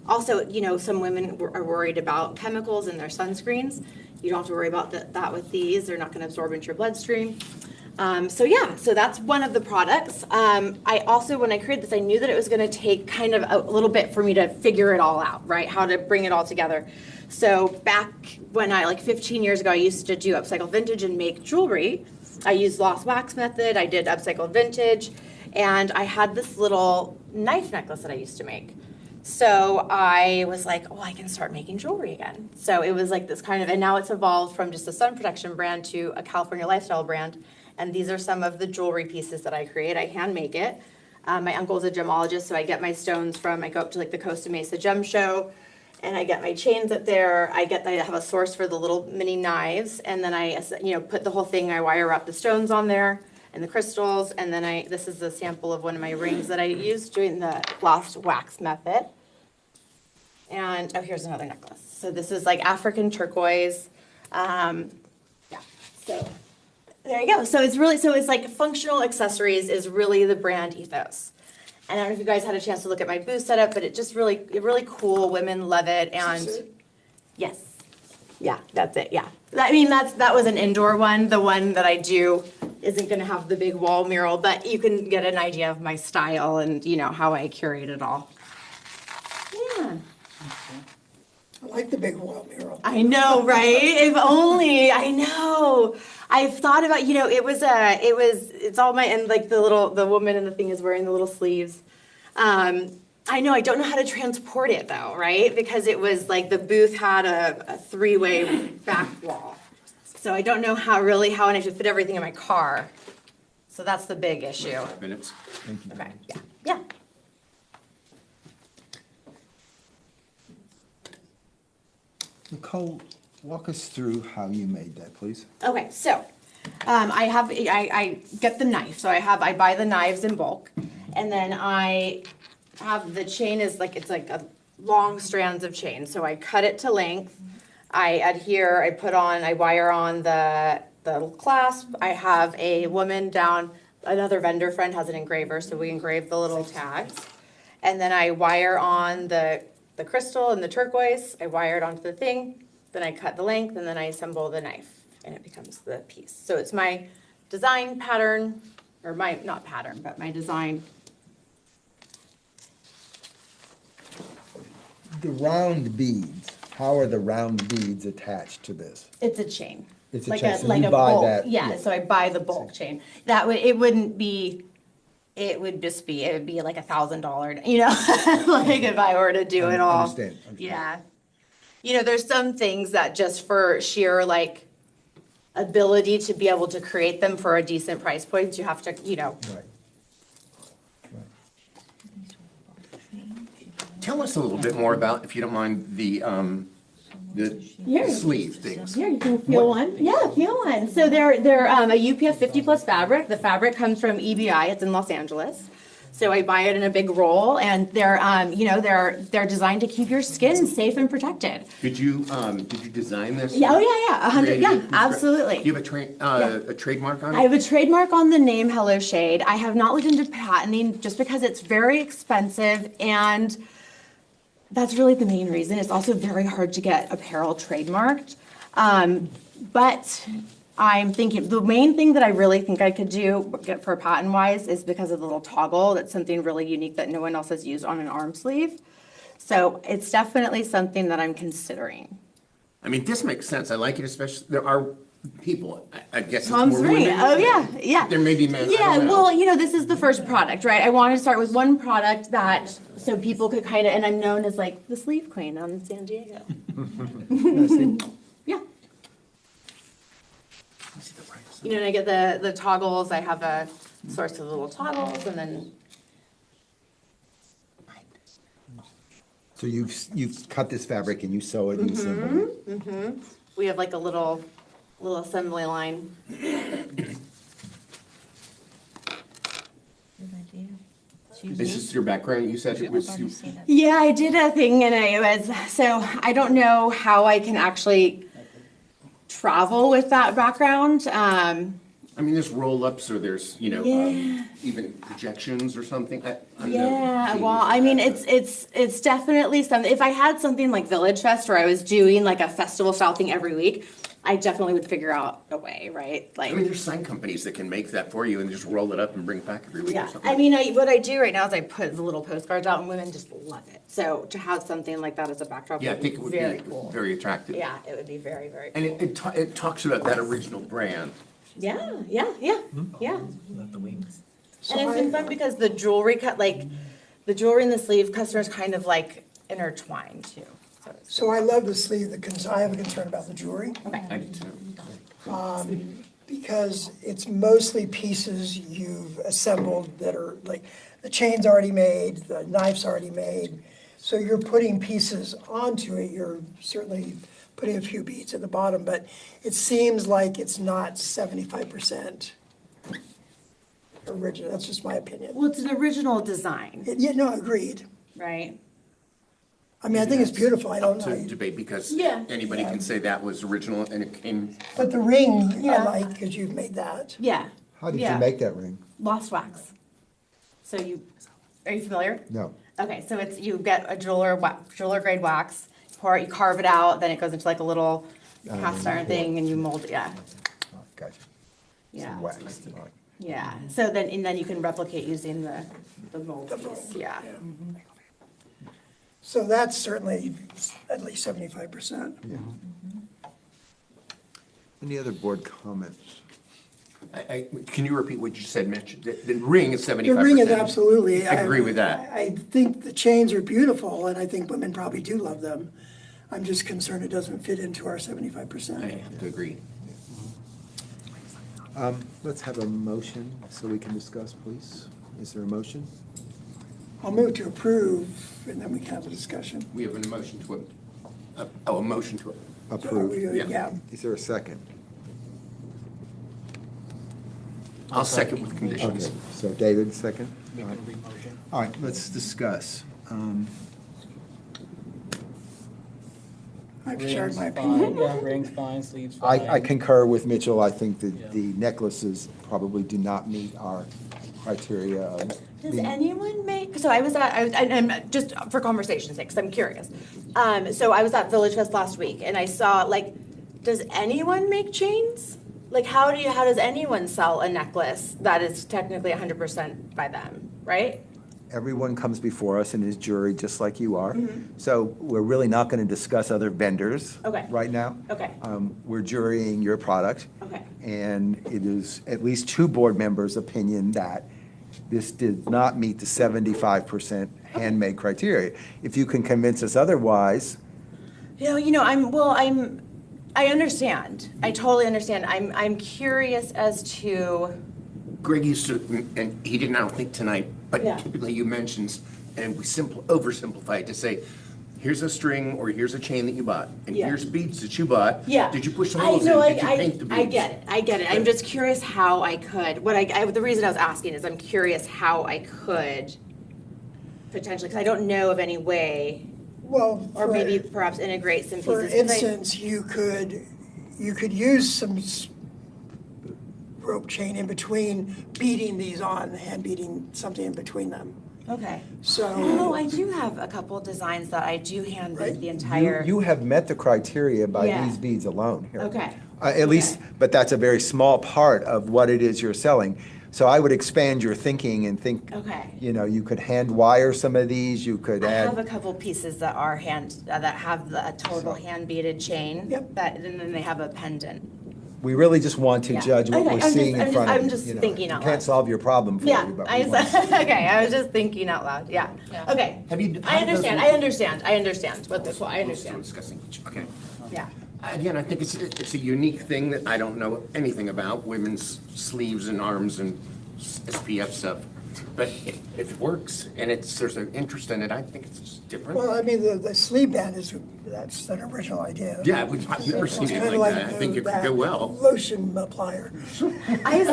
Also, you know, some women are worried about chemicals in their sunscreens. You don't have to worry about that with these. They're not going to absorb into your bloodstream. So that's one of the products. I also, when I created this, I knew that it was going to take kind of a little bit for me to figure it all out, right? How to bring it all together. So back when like 15 years ago, I used to do upcycled vintage and make jewelry. I used lost wax method. I did upcycled vintage. And I had this little knife necklace that I used to make. So I was like, oh, I can start making jewelry again. So it was like this kind of, and now it's evolved from just a sun protection brand to a California lifestyle brand. And these are some of the jewelry pieces that I create. I hand make it. My uncle's a gemologist, so I get my stones I go up to like the Costa Mesa Gem Show, and I get my chains up there. I have a source for the little mini knives, and then I, put the whole thing, I wire wrap the stones on there and the crystals, and then this is a sample of one of my rings that I used doing the lost wax method. And, oh, here's another necklace. So this is like African turquoise. So there you go. So it's like functional accessories is really the brand ethos. And I don't know if you guys had a chance to look at my booth setup, but it's really cool. Women love it. And yes. Yeah, that's it. Yeah. I mean, that was an indoor one. The one that I do isn't going to have the big wall mural, but you can get an idea of my style and, how I curate it all. Yeah. I like the big wall mural. I know, right? If only, I know. I've thought about, it's all and like the woman in the thing is wearing the little sleeves. I know, I don't know how to transport it though, right? Because it was like the booth had a three-way back wall. So I don't know how and I should fit everything in my car. So that's the big issue. 5 minutes. Thank you. Okay, yeah. Nicole, walk us through how you made that, please. Okay, so I get the knife. So I buy the knives in bulk, and then I have the chain it's like a long strands of chain. So I cut it to length. I adhere. I wire on the clasp. I have a woman down. Another vendor friend has an engraver, so we engrave the little tags, and then I wire on the crystal and the turquoise. I wire it onto the thing, then I cut the length, and then I assemble the knife, and it becomes the piece. So it's my design pattern, or my design. the round beads, how are the round beads attached to this? It's a chain. It's a Like chain, so like you a buy bulk. that- Yeah, yeah. so I buy the bulk chain. That would, it wouldn't be, it would just be, it would be like $1,000, you know, like if I were to do it all. Understand. Yeah. You know, there's some things that just for sheer like ability to be able to create them for a decent price point, you have to, you know. Right. Tell us a little bit more about, if you don't mind, the Here. sleeve things. Here, you can feel one. Yeah, feel one. So they're a UPF 50 plus fabric. The fabric comes from EBI. It's in Los Angeles. So I buy it in a big roll, and they're you know they're designed to keep your skin safe and protected. Did you design this? Yeah, oh yeah, 100. Created Yeah, it from scratch? absolutely. Do you have a trademark on it? I have a trademark on the name Hello Shade. I have not looked into patenting just because it's very expensive, and that's really the main reason. It's also very hard to get apparel trademarked. But I'm thinking, the main thing that I really think I could do get for patent wise is because of the little toggle. That's something really unique that no one else has used on an arm sleeve. So it's definitely something that I'm considering. I mean, this makes sense. I like it, especially, there are people, I guess it's Tom's more ring. women. Oh, yeah, yeah. There may be men, I Yeah, don't know. well, you know, this is the first product, right? I wanted to start with one product that, so people could kind of, and I'm known as like the sleeve queen on San Diego. Yeah. You know, and I get the toggles, I have a source of little toggles, and then, So you've cut this fabric and you sew it and you assemble it. we have like a little assembly line. This is your background, you said it was, Yeah, I did a thing and it was, so I don't know how I can actually travel with that background. I mean, there's roll-ups or there's, you know, Yeah. even projections or something. I'm no Yeah, genius well, at I mean, that, it's definitely something, if I had something like Village Fest where I was doing like a festival style thing every week, I definitely would figure out a way, right? I mean, there's sign companies that can make that for you and just roll it up and bring it back every week or Yeah, something. I mean, what I do right now is I put the little postcards out and women just love it. So to have something like that as a backdrop Yeah, I would think be it would very be cool. very attractive. Yeah, it would be very, very And cool. it talks about that original brand. Yeah, yeah. Not the wings. And it's been fun because the jewelry cut, like, the jewelry and the sleeve customers kind of like intertwine too. So I love the sleeve, I have a concern about the jewelry. I do too. Because it's mostly pieces you've assembled that are, like, the chain's already made, the knife's already made. So you're putting pieces onto it, you're certainly putting a few beads at the bottom, but it seems like it's not 75% original, that's just my opinion. Well, it's an original design, Yeah, no, agreed. right? I mean, I think it's beautiful, I don't To know. debate because Yeah. anybody can say that was original and it came, But the ring, I Yeah. like, because you've made that. Yeah. How did you Yeah. make that ring? Lost wax. So are you familiar? No. Okay, so it's, you get a jeweler grade wax, pour it, you carve it out, then it goes into like a little cast iron thing and you mold it, yeah. Oh, gotcha. Yeah. Wax. All right. Yeah, so then you can replicate using the mold piece, yeah. So that's certainly at least 75%. Any other board comments? can you repeat what you said, Mitch? The ring is 75%. The ring is absolutely. I agree with that. I think the chains are beautiful, and I think women probably do love them. I'm just concerned it doesn't fit into our 75%. I have to agree. Let's have a motion so we can discuss, please. Is there a motion? I'll move to approve, and then we can have a discussion. We have a motion to, a motion to. Approve. Yeah. Is there a second? I'll second with conditions. Okay, so David, second? Make All a right. re-motion. All right, let's discuss. I've shared my Rings, fine. opinion. Yeah, rings fine, sleeves fine. I concur with Mitchell. I think that Yeah. the necklaces probably do not meet our criteria of Does being- anyone make, so I was at, and just for conversation's sake, because I'm curious. So I was at Village Fest last week and I saw, like, does anyone make chains? Like, how does anyone sell a necklace that is technically 100% by them, right? everyone comes before us and is jury, just like you are. Mhm. So we're really not going to discuss other vendors Okay. right now. Okay. We're jurying your product. Okay. And it is at least two board members' opinion that this did not meet the 75% handmade criteria. If you can convince us otherwise, I understand. I totally understand. I'm curious as to, Greg used to, and he didn't, I don't think tonight, but Yeah. typically you mentioned, and we oversimplify it to say, here's a string or here's a chain that you bought, and Yeah. here's beads that you bought. Yeah. Did you push the I holes in? know, Did you paint the beads? I get it. I'm just curious how I could, the reason I was asking is I'm curious how I could potentially, because I don't know of any way, Well, or maybe perhaps integrate some pieces. For 'cause I- instance, you could use some rope chain in between, beading these on, hand beading something in between them. Okay. So. Oh, I do have a couple designs that I do hand bead the entire. you have met the criteria by Yeah. these beads alone here. Okay. At least, but that's a very small part of what it is you're selling. So I would expand your thinking and think, Okay. you could hand wire some of these, you could I have a add, couple pieces that are that have a total hand beaded chain. Yep. And then they have a pendant. we really just want to Yeah. judge what Okay, we're I'm seeing just- in front of you. I'm just you know. thinking out We Can't loud. solve your problem for Yeah, you, but I we want to. okay, I was just thinking out loud, yeah. Okay. Have you? I understand what the, I understand. Discussing, okay. Yeah. Again, I think it's a unique thing that I don't know anything about, women's sleeves and arms and SPF stuff. But if it works and there's an interest in it, I think it's just different. Well, I mean, the sleeve band that's an original idea. Yeah, I've never seen It's it kinda like that. I think it could that go well. Lotion applier. I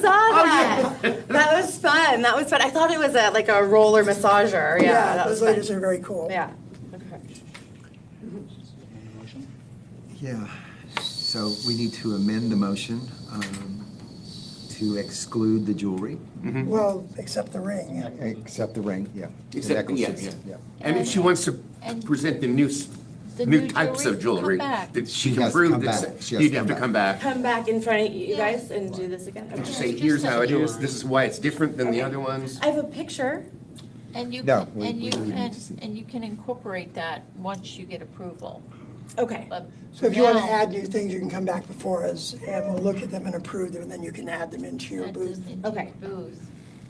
saw that. That was fun. I thought it was like a roller massager. Yeah, that was those fun. ladies are very cool. Yeah. Okay. Yeah, so we need to amend the motion to exclude the jewelry. Well, except the ring. Except the ring, yeah. The Except, necklaces, yes. yeah. And if she wants to present the new types of jewelry, that she She can has to prove come that, back. She has you'd to have come to come back. Come back in front of you guys and do this again. Okay. Just say, here's how it is, this is why it's different than the other ones. I have a picture. And you No, can, we- and we you don't need can, to see. and you can incorporate that once you get approval. Okay. But So if you want to now- add new things, you can come back before us and we'll look at them and approve them, and then you can add them into your Add booth. them into Okay. your booth.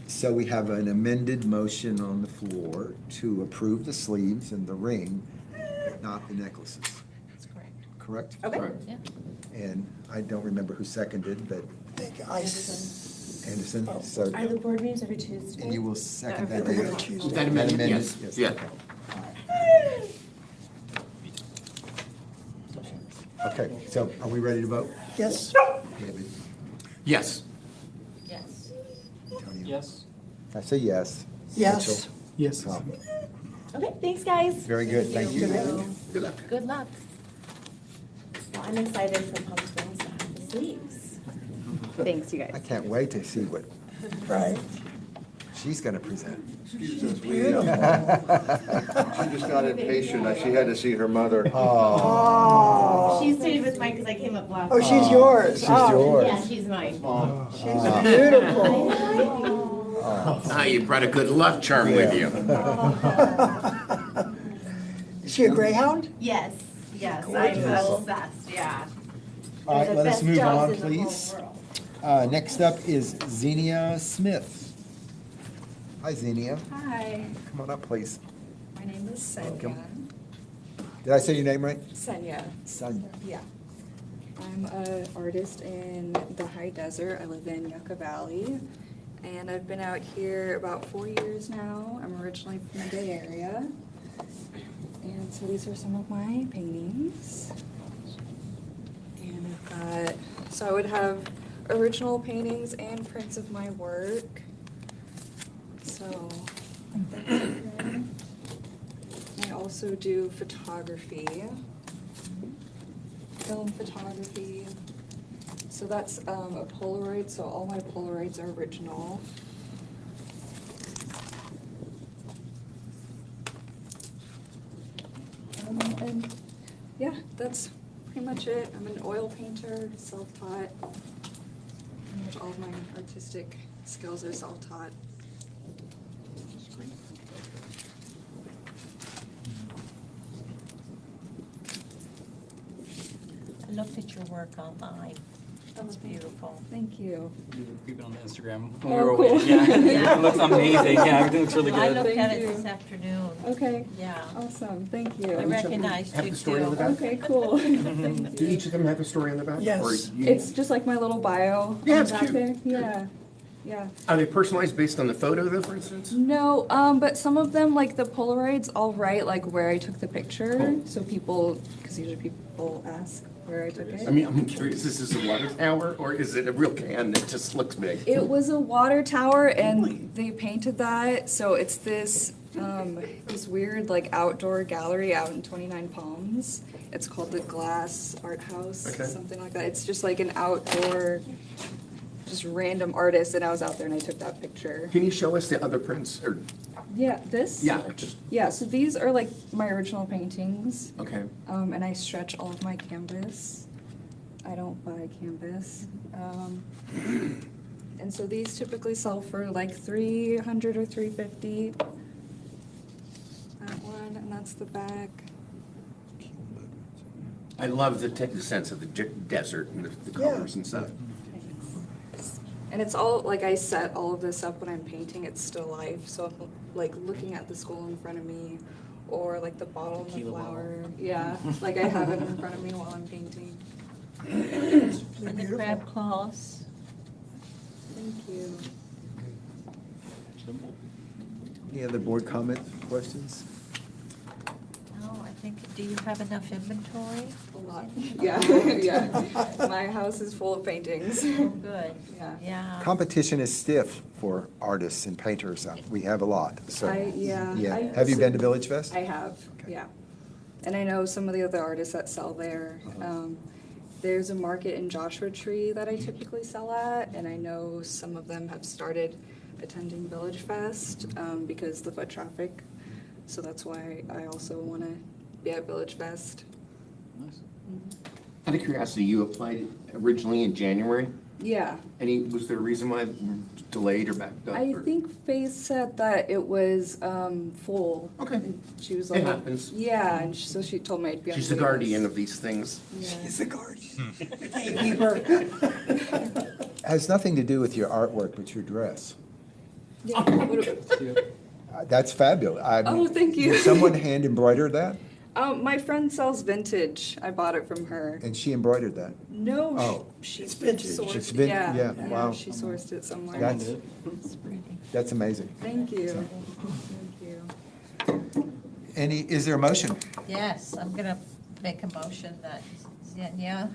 So we have an amended motion on the floor to approve the sleeves and the ring, but not the necklaces. That's correct. Correct? Okay. Yeah. And I don't remember who seconded, but I think Anderson, so, Are the board meetings every Tuesday? and you will second that? Every David? other Tuesday. That amendment, amended? yes, yeah. Okay, so are we ready to vote? Yes? David? Yes. Yes. Antonio? Yes. I say yes. Yes. Mitchell? Yes. Tom? Okay, thanks, guys. Very good, thank you. Good luck. Good luck. Well, I'm excited for Palm Springs to have the sleeves. Thanks, you I guys. can't wait to see what Right. she's gonna present. Beautiful. She just got impatient, she had to see her mother. Oh. She stayed with mine because I came up last. Oh, she's yours. She's Oh. yours. Yeah, she's mine. She's beautiful. Ah, you brought a good luck charm with you. Is she a greyhound? Yes, yes, I'm Gorgeous. obsessed, yeah. All right, They're the let us best move jobs on, in the whole please. world. Next up is Xenia Smith. Hi, Xenia. Hi, Come on up, please. my name is Welcome. Senya. Did I say your name right? Senya. Sonia. Yeah. I'm an artist in the high desert. I live in Yucca Valley. And I've been out here about 4 years now. I'm originally from the Bay Area. And so these are some of my paintings. And I've got, so I would have original paintings and prints of my work. So that's here. I also do photography, film photography. So that's a Polaroid, so all my Polaroids are original. And yeah, that's pretty much it. I'm an oil painter, self-taught. Pretty much all of my artistic skills are self-taught. looked at your work online. That's beautiful. Thank you. Even on the Instagram. Oh, when we were cool. away. Yeah, it looks amazing. Yeah, everything looks really I good. looked at Thank it you. this afternoon. Okay. Yeah. Awesome, thank you. I recognized Have you the story on the too. back? Okay, cool. Thank Do you. each of them have a story on the back? Yes. Or you- It's just like my little bio. Yeah, on it's the cute. back there. Yeah, yeah. Are they personalized based on the photo though, for instance? No, but some of them, like the Polaroids, I'll write like where I took the picture, so people, because usually people ask where I took it. I mean, I'm curious, is this a water tower or is it a real can that just looks big? It was a water tower, and they painted that, so it's this this weird like outdoor gallery out in 29 Palms. It's called the Glass Art House, Okay. something like that. It's just like an outdoor, just random artist, and I was out there and I took that picture. Can you show us the other prints or, Yeah, this? yeah, just, Yeah, so these are like my original paintings. okay. And I stretch all of my canvas. I don't buy canvas. And so these typically sell for like $300 or $350. That one, and that's the back. I love the sense of the desert and the colors and stuff. And it's all, like I set all of this up when I'm painting, it's still life. So if I'm like looking at the skull in front of me, or like the bottle of the Tequila flower. Yeah, like I have it in front of me while I'm painting. And the crab claws. Thank you. Any other board comments, questions? No, I think, do you have enough inventory? A lot. Yeah, yeah. My house is full of paintings. Oh, good. Yeah. Yeah. Competition is stiff for artists and painters. We have a lot, so. Yeah. Have you been to Village Fest? I have, yeah. And I know some of the other artists that sell there. There's a market in Joshua Tree that I typically sell at, and I know some of them have started attending Village Fest because the foot traffic. So that's why I also want to be at Village Fest. Out of curiosity, you applied originally in January? Yeah. Was there a reason why it delayed or backed up? I or- think Faith said that it was full. Okay. And she was It like, happens. yeah, and so she told me I'd be on She's the waiting guardian list. of these things. She's the guardian. Has nothing to do with your artwork, but your dress. Yeah. What about- That's fabulous. Oh, thank you. Did someone hand embroider that? My friend sells vintage. I bought it from her. And she embroidered that? No, Oh. she's vintage. sourced. It's yeah, wow. She sourced it somewhere. That's amazing. Thank you. Thank you. Is there a motion? Yes, I'm gonna make a motion that Xenia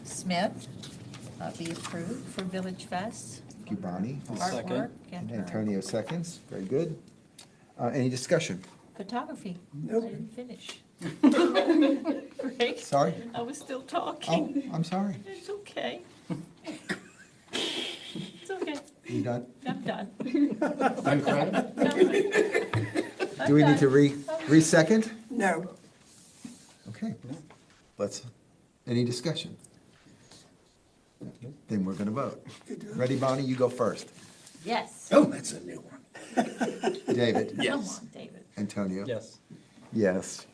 Smith be approved for Village Fest. Thank you, Bonnie. Artwork and her Antonio seconds. Very good. Any discussion? photography. Nope. I didn't finish. Right? Sorry? I was still Oh, talking. I'm sorry. It's okay. It's okay. You done? I'm done. I'm crying. Do we need to re-second? No. Okay. Any discussion? Then we're gonna vote. Ready, Bonnie? You go first. Yes. Oh, that's a new one. David? Come on, David. Antonio? Yes. Yes.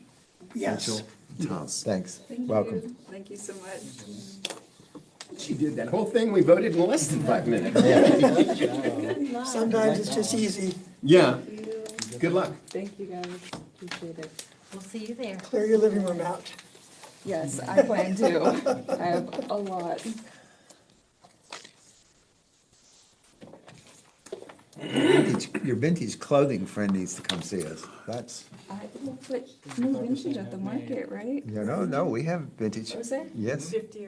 Yes. Rachel? Tom? Thanks. Thank Welcome. you. Thank you so much. She did that whole thing. We voted in less than 5 minutes. Sometimes it's just easy. Yeah. Good luck. Thank you guys. Appreciate it. We'll see you there. Clear your living room out. Yes, I plan to. I have a lot. Your vintage clothing friend needs to come see us. That's, I will put new vintage at the market, right? no, we have vintage. Was there? Yes. 50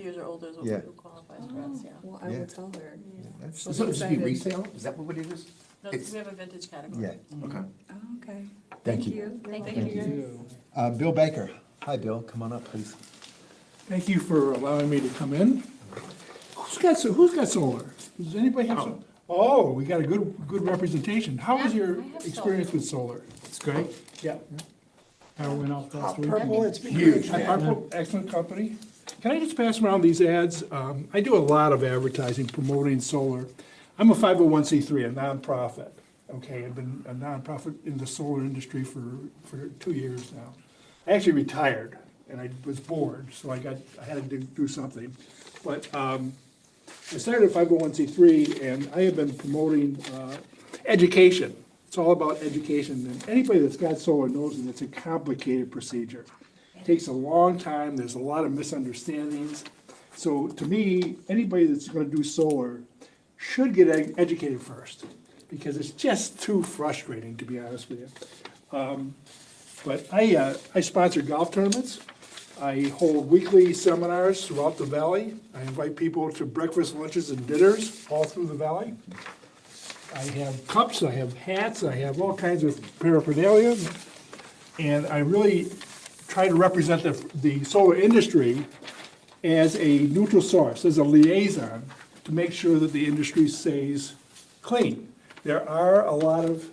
years or older is what Yeah. qualifies for us, yeah. Well, I Yeah. will tell her. That's- So this would be resale? Is that what it is? No, It's- we have a vintage category. Yeah. Okay. Oh, okay. Thank you. Thank you. Bill Baker. Hi, Bill. Come on up, please. Thank you for allowing me to come in. Who's got solar? Does anybody have solar? Oh, we got a good representation. How was your I have experience with solar? It's great? Yeah. I went out last week. Purple, it's Huge. Hi, Purple, excellent company. Can I just pass around these ads? I do a lot of advertising promoting solar. I'm a 501c3, a nonprofit. Okay, I've been a nonprofit in the solar industry for 2 years now. I actually retired and I was bored, so I had to do something. But I started a 501c3, and I have been promoting education. It's all about education, and anybody that's got solar knows that it's a complicated procedure. It takes a long time, there's a lot of misunderstandings. So to me, anybody that's gonna do solar should get educated first, because it's just too frustrating, to be honest with you. But I sponsor golf tournaments. I hold weekly seminars throughout the valley. I invite people to breakfast, lunches, and dinners all through the valley. I have cups, I have hats, I have all kinds of paraphernalia. And I really try to represent the solar industry as a neutral source, as a liaison, to make sure that the industry stays clean. There are a lot of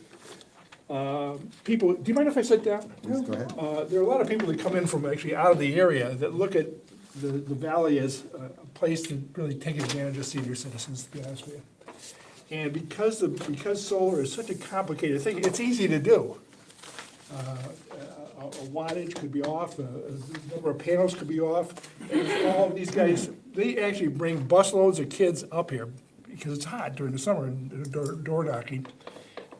people, do you mind if I sit down? Please go ahead. There are a lot of people that come in from actually out of the area that look at the valley as a place to really take advantage of senior citizens, to be honest with you. And because solar is such a complicated thing, it's easy to do. A wattage could be off, a number of panels could be off. And all of these guys, they actually bring busloads of kids up here because it's hot during the summer and door knocking.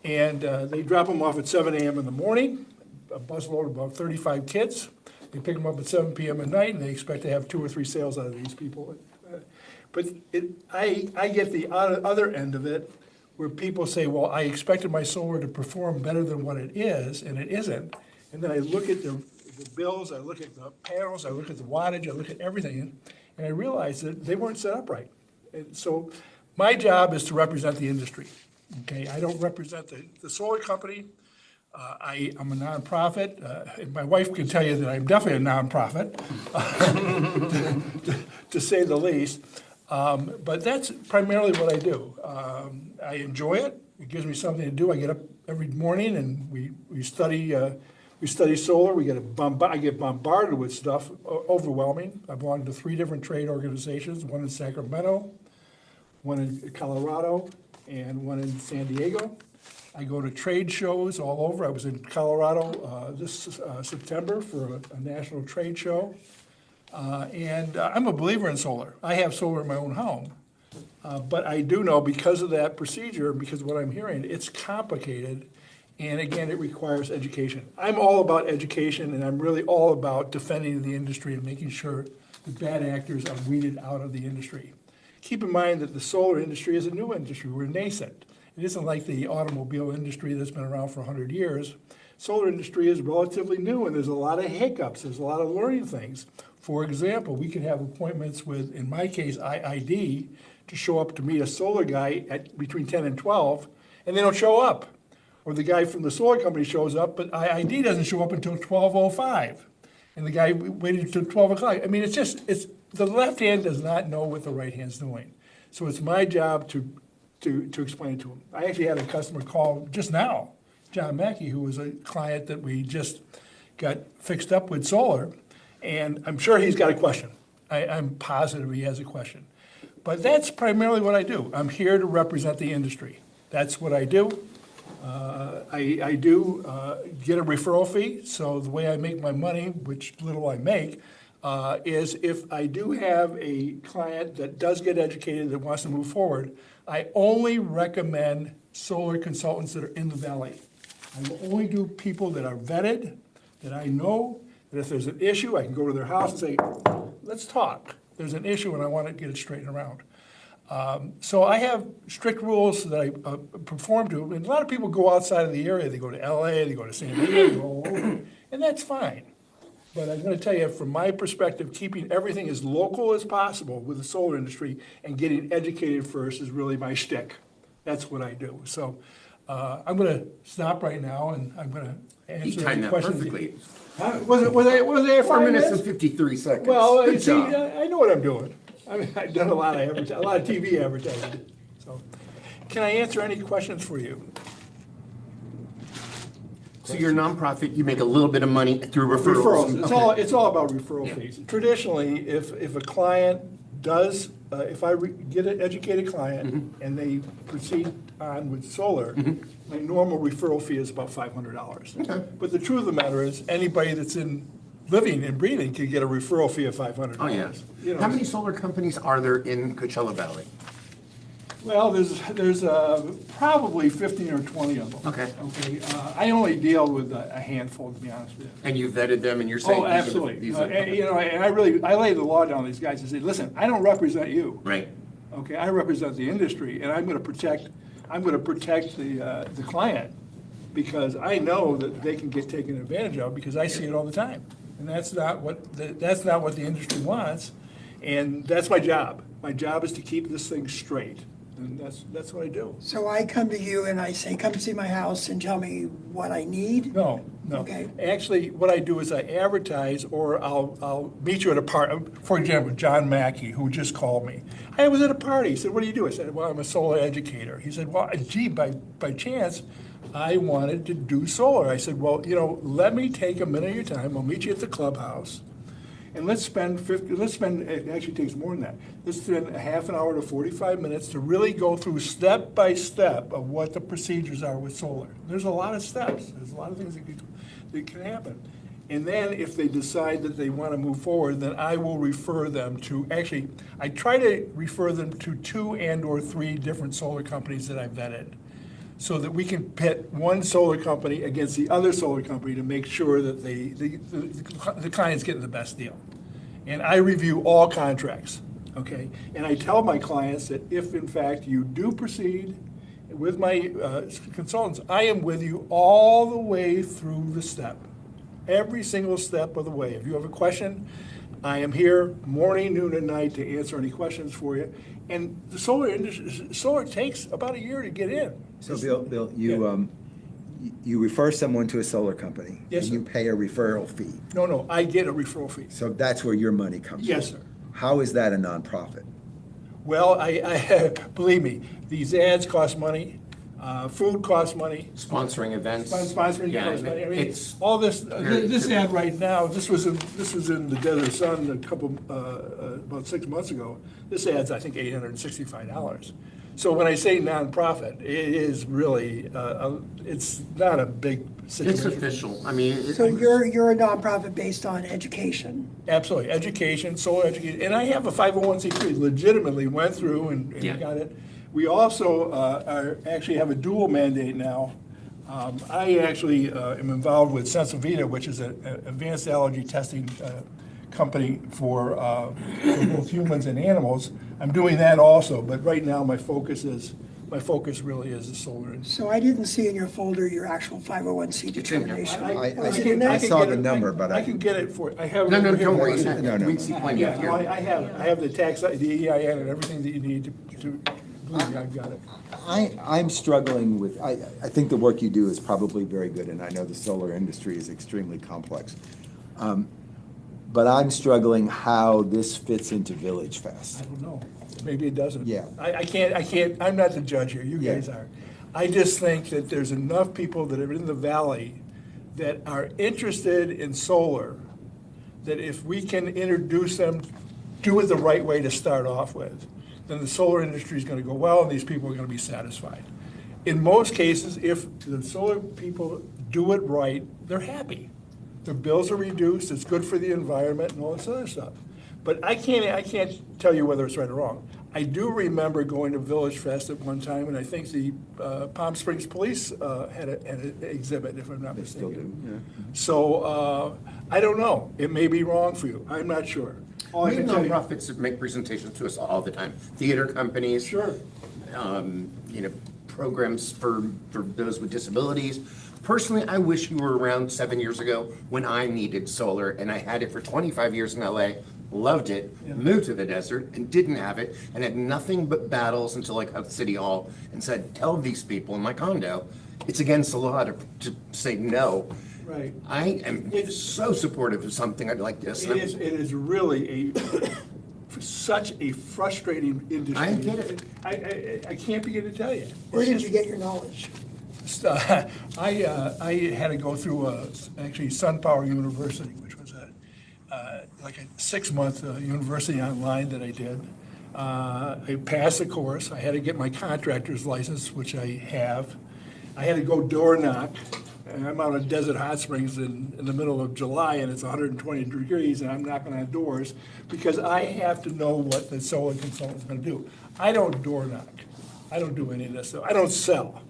And they drop them off at 7 a.m. in the morning, a busload of about 35 kids. They pick them up at 7 p.m. at night, and they expect to have 2 or 3 sales out of these people. But I get the other end of it, where people say, well, I expected my solar to perform better than what it is, and it isn't. And then I look at the bills, I look at the panels, I look at the wattage, I look at everything, and I realize that they weren't set up right. And so my job is to represent the industry. Okay, I don't represent the solar company. I'm a nonprofit. And my wife can tell you that I'm definitely a nonprofit, to say the least. But that's primarily what I do. I enjoy it. It gives me something to do. I get up every morning and we study solar. I get bombarded with stuff, overwhelming. I belong to 3 different trade organizations, one in Sacramento, one in Colorado, and one in San Diego. I go to trade shows all over. I was in Colorado this September for a national trade show. And I'm a believer in solar. I have solar in my own home. But I do know, because of that procedure, because of what I'm hearing, it's complicated. And again, it requires education. I'm all about education, and I'm really all about defending the industry and making sure the bad actors are weeded out of the industry. Keep in mind that the solar industry is a new industry. We're nascent. It isn't like the automobile industry that's been around for 100 years. Solar industry is relatively new, and there's a lot of hiccups. There's a lot of learning things. For example, we could have appointments with, in my case, IID, to show up to meet a solar guy at between 10 and 12, and they don't show up. Or the guy from the solar company shows up, but IID doesn't show up until 12:05. And the guy waited until 12 o'clock. I mean, it's the left hand does not know what the right hand's doing. So it's my job to explain to him. I actually had a customer call just now, John Mackey, who was a client that we just got fixed up with solar. And I'm sure he's got a question. I'm positive he has a question. But that's primarily what I do. I'm here to represent the industry. That's what I do. I do get a referral fee. So the way I make my money, which little I make, is if I do have a client that does get educated, that wants to move forward, I only recommend solar consultants that are in the valley. I will only do people that are vetted, that I know, that if there's an issue, I can go to their house and say, let's talk. There's an issue and I want to get it straightened around. So I have strict rules that I perform to, and a lot of people go outside of the area. They go to LA, they go to San Diego, they go all over, and that's fine. But I'm going to tell you, from my perspective, keeping everything as local as possible with the solar industry and getting educated first is really my shtick. That's what I do. So I'm going to stop right now, and I'm going to answer any questions. Perfectly. Was there 4 minutes and 53 seconds. Well, Good see, job. I know what I'm doing. I mean, I've done a lot of TV advertising. So, can I answer any questions for you? So you're a nonprofit, you make a little bit of money through referrals. Referrals. It's all about referral fees. Traditionally, if a client does, if I get an educated client and they proceed on with solar, my normal referral fee is about $500. But the truth of the matter is, anybody that's in living and breathing could get a referral fee of $500. Oh, yeah. You know, How many solar companies are there in Coachella Valley? Well, there's probably 15 or 20 of them. Okay. Okay, I only deal with a handful, to be honest with you. And you vetted them and you're saying? Oh, these are the- absolutely. these are- And I lay the law down on these guys and say, listen, I don't represent you. Right. Okay, I represent the industry, and I'm gonna protect the client, because I know that they can get taken advantage of, because I see it all the time. And that's not what the industry wants, and that's my job. My job is to keep this thing straight, and that's what I do. So I come to you and I say, come see my house and tell me what I need? No. Okay. Actually, what I do is I advertise, or I'll meet you at a party. For example, John Mackey, who just called me. I was at a party. He said, what do you do? I said, well, I'm a solar educator. He said, well, gee, by chance, I wanted to do solar. I said, well, let me take a minute of your time. I'll meet you at the clubhouse. And it actually takes more than that. Let's spend a half an hour to 45 minutes to really go through step by step of what the procedures are with solar. There's a lot of steps. There's a lot of things that can happen. And then if they decide that they want to move forward, then I will refer them to, actually, I try to refer them to 2 and/or 3 different solar companies that I've vetted, so that we can pit one solar company against the other solar company to make sure that the client's getting the best deal. And I review all contracts, okay? And I tell my clients that if, in fact, you do proceed with my consultants, I am with you all the way through the step, every single step of the way. If you have a question, I am here morning, noon, and night to answer any questions for you. And the solar takes about a year to get in. So Bill, you refer someone to a solar company. Yes, and you pay a referral fee. No, I get a referral fee. So that's where your money comes from. Yes, sir. How is that a nonprofit? Well, I believe me, these ads cost money, food costs money. Sponsoring events. Sponsoring Yeah, costs money. I mean, it's all this, very this different. ad right now, this was in the Desert Sun about 6 months ago. This ad's, I think, $865. So when I say nonprofit, it is really, it's not a big situation. It's official. I mean. So you're a nonprofit based on education? Absolutely, education, solar education, and I have a 501c3, legitimately went through and Yeah. got it. We also actually have a dual mandate now. I actually am involved with Sensovita, which is an advanced allergy testing company for both humans and animals. I'm doing that also, but right now my focus really is the solar industry. So I didn't see in your folder your actual 501c determination. Was it in there? I saw the number, but I can get it for you. I have. No, it don't worry. No. We see plenty Yeah, of no, here. I have the tax, the EIN and everything that you need to believe me, I've got it. I'm struggling with, I think the work you do is probably very good, and I know the solar industry is extremely complex. But I'm struggling how this fits into Village Fest. I don't know, maybe it doesn't. Yeah. I can't, I'm not the judge here, you Yeah. guys are. I just think that there's enough people that are in the valley that are interested in solar, that if we can introduce them, do it the right way to start off with, then the solar industry is gonna go well, and these people are gonna be satisfied. In most cases, if the solar people do it right, they're happy. Their bills are reduced, it's good for the environment and all this other stuff. But I can't tell you whether it's right or wrong. I do remember going to Village Fest at one time, and I think the Palm Springs Police had an exhibit, if I'm not mistaken. So, I don't know, it may be wrong for you, I'm not sure. All I We have can tell you- nonprofits that make presentations to us all the time. Theater companies. Sure. Programs for those with disabilities. Personally, I wish you were around 7 years ago when I needed solar, and I had it for 25 years in LA, loved it, moved to the desert, and didn't have it, and had nothing but battles until I got to City Hall and said, tell these people in my condo, it's against the law to say no. Right. I am so supportive of something like this. It is really such a frustrating industry. I get it. I can't begin to tell you. Where did you get your knowledge? I had to go through actually SunPower University, which was like a 6-month university online that I did. I passed the course. I had to get my contractor's license, which I have. I had to go door knock And I'm out of Desert Hot Springs in the middle of July, and it's 120 degrees, and I'm knocking on doors, because I have to know what the solar consultant's gonna do. I don't door knock. I don't do any of this stuff. I don't sell.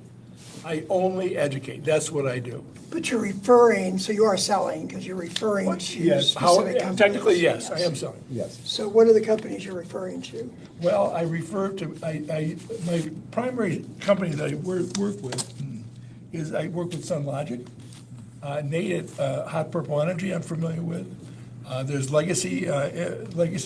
I only educate. That's what I do. But you're referring, so you are selling, because you're referring to Yes, specific companies. technically, yes, I am selling. Yes. So what are the companies you're referring to? Well, I refer to, my primary company that I work with is, I work with SunLogic. Nate at Hot Purple Energy, I'm familiar with. There's Legacy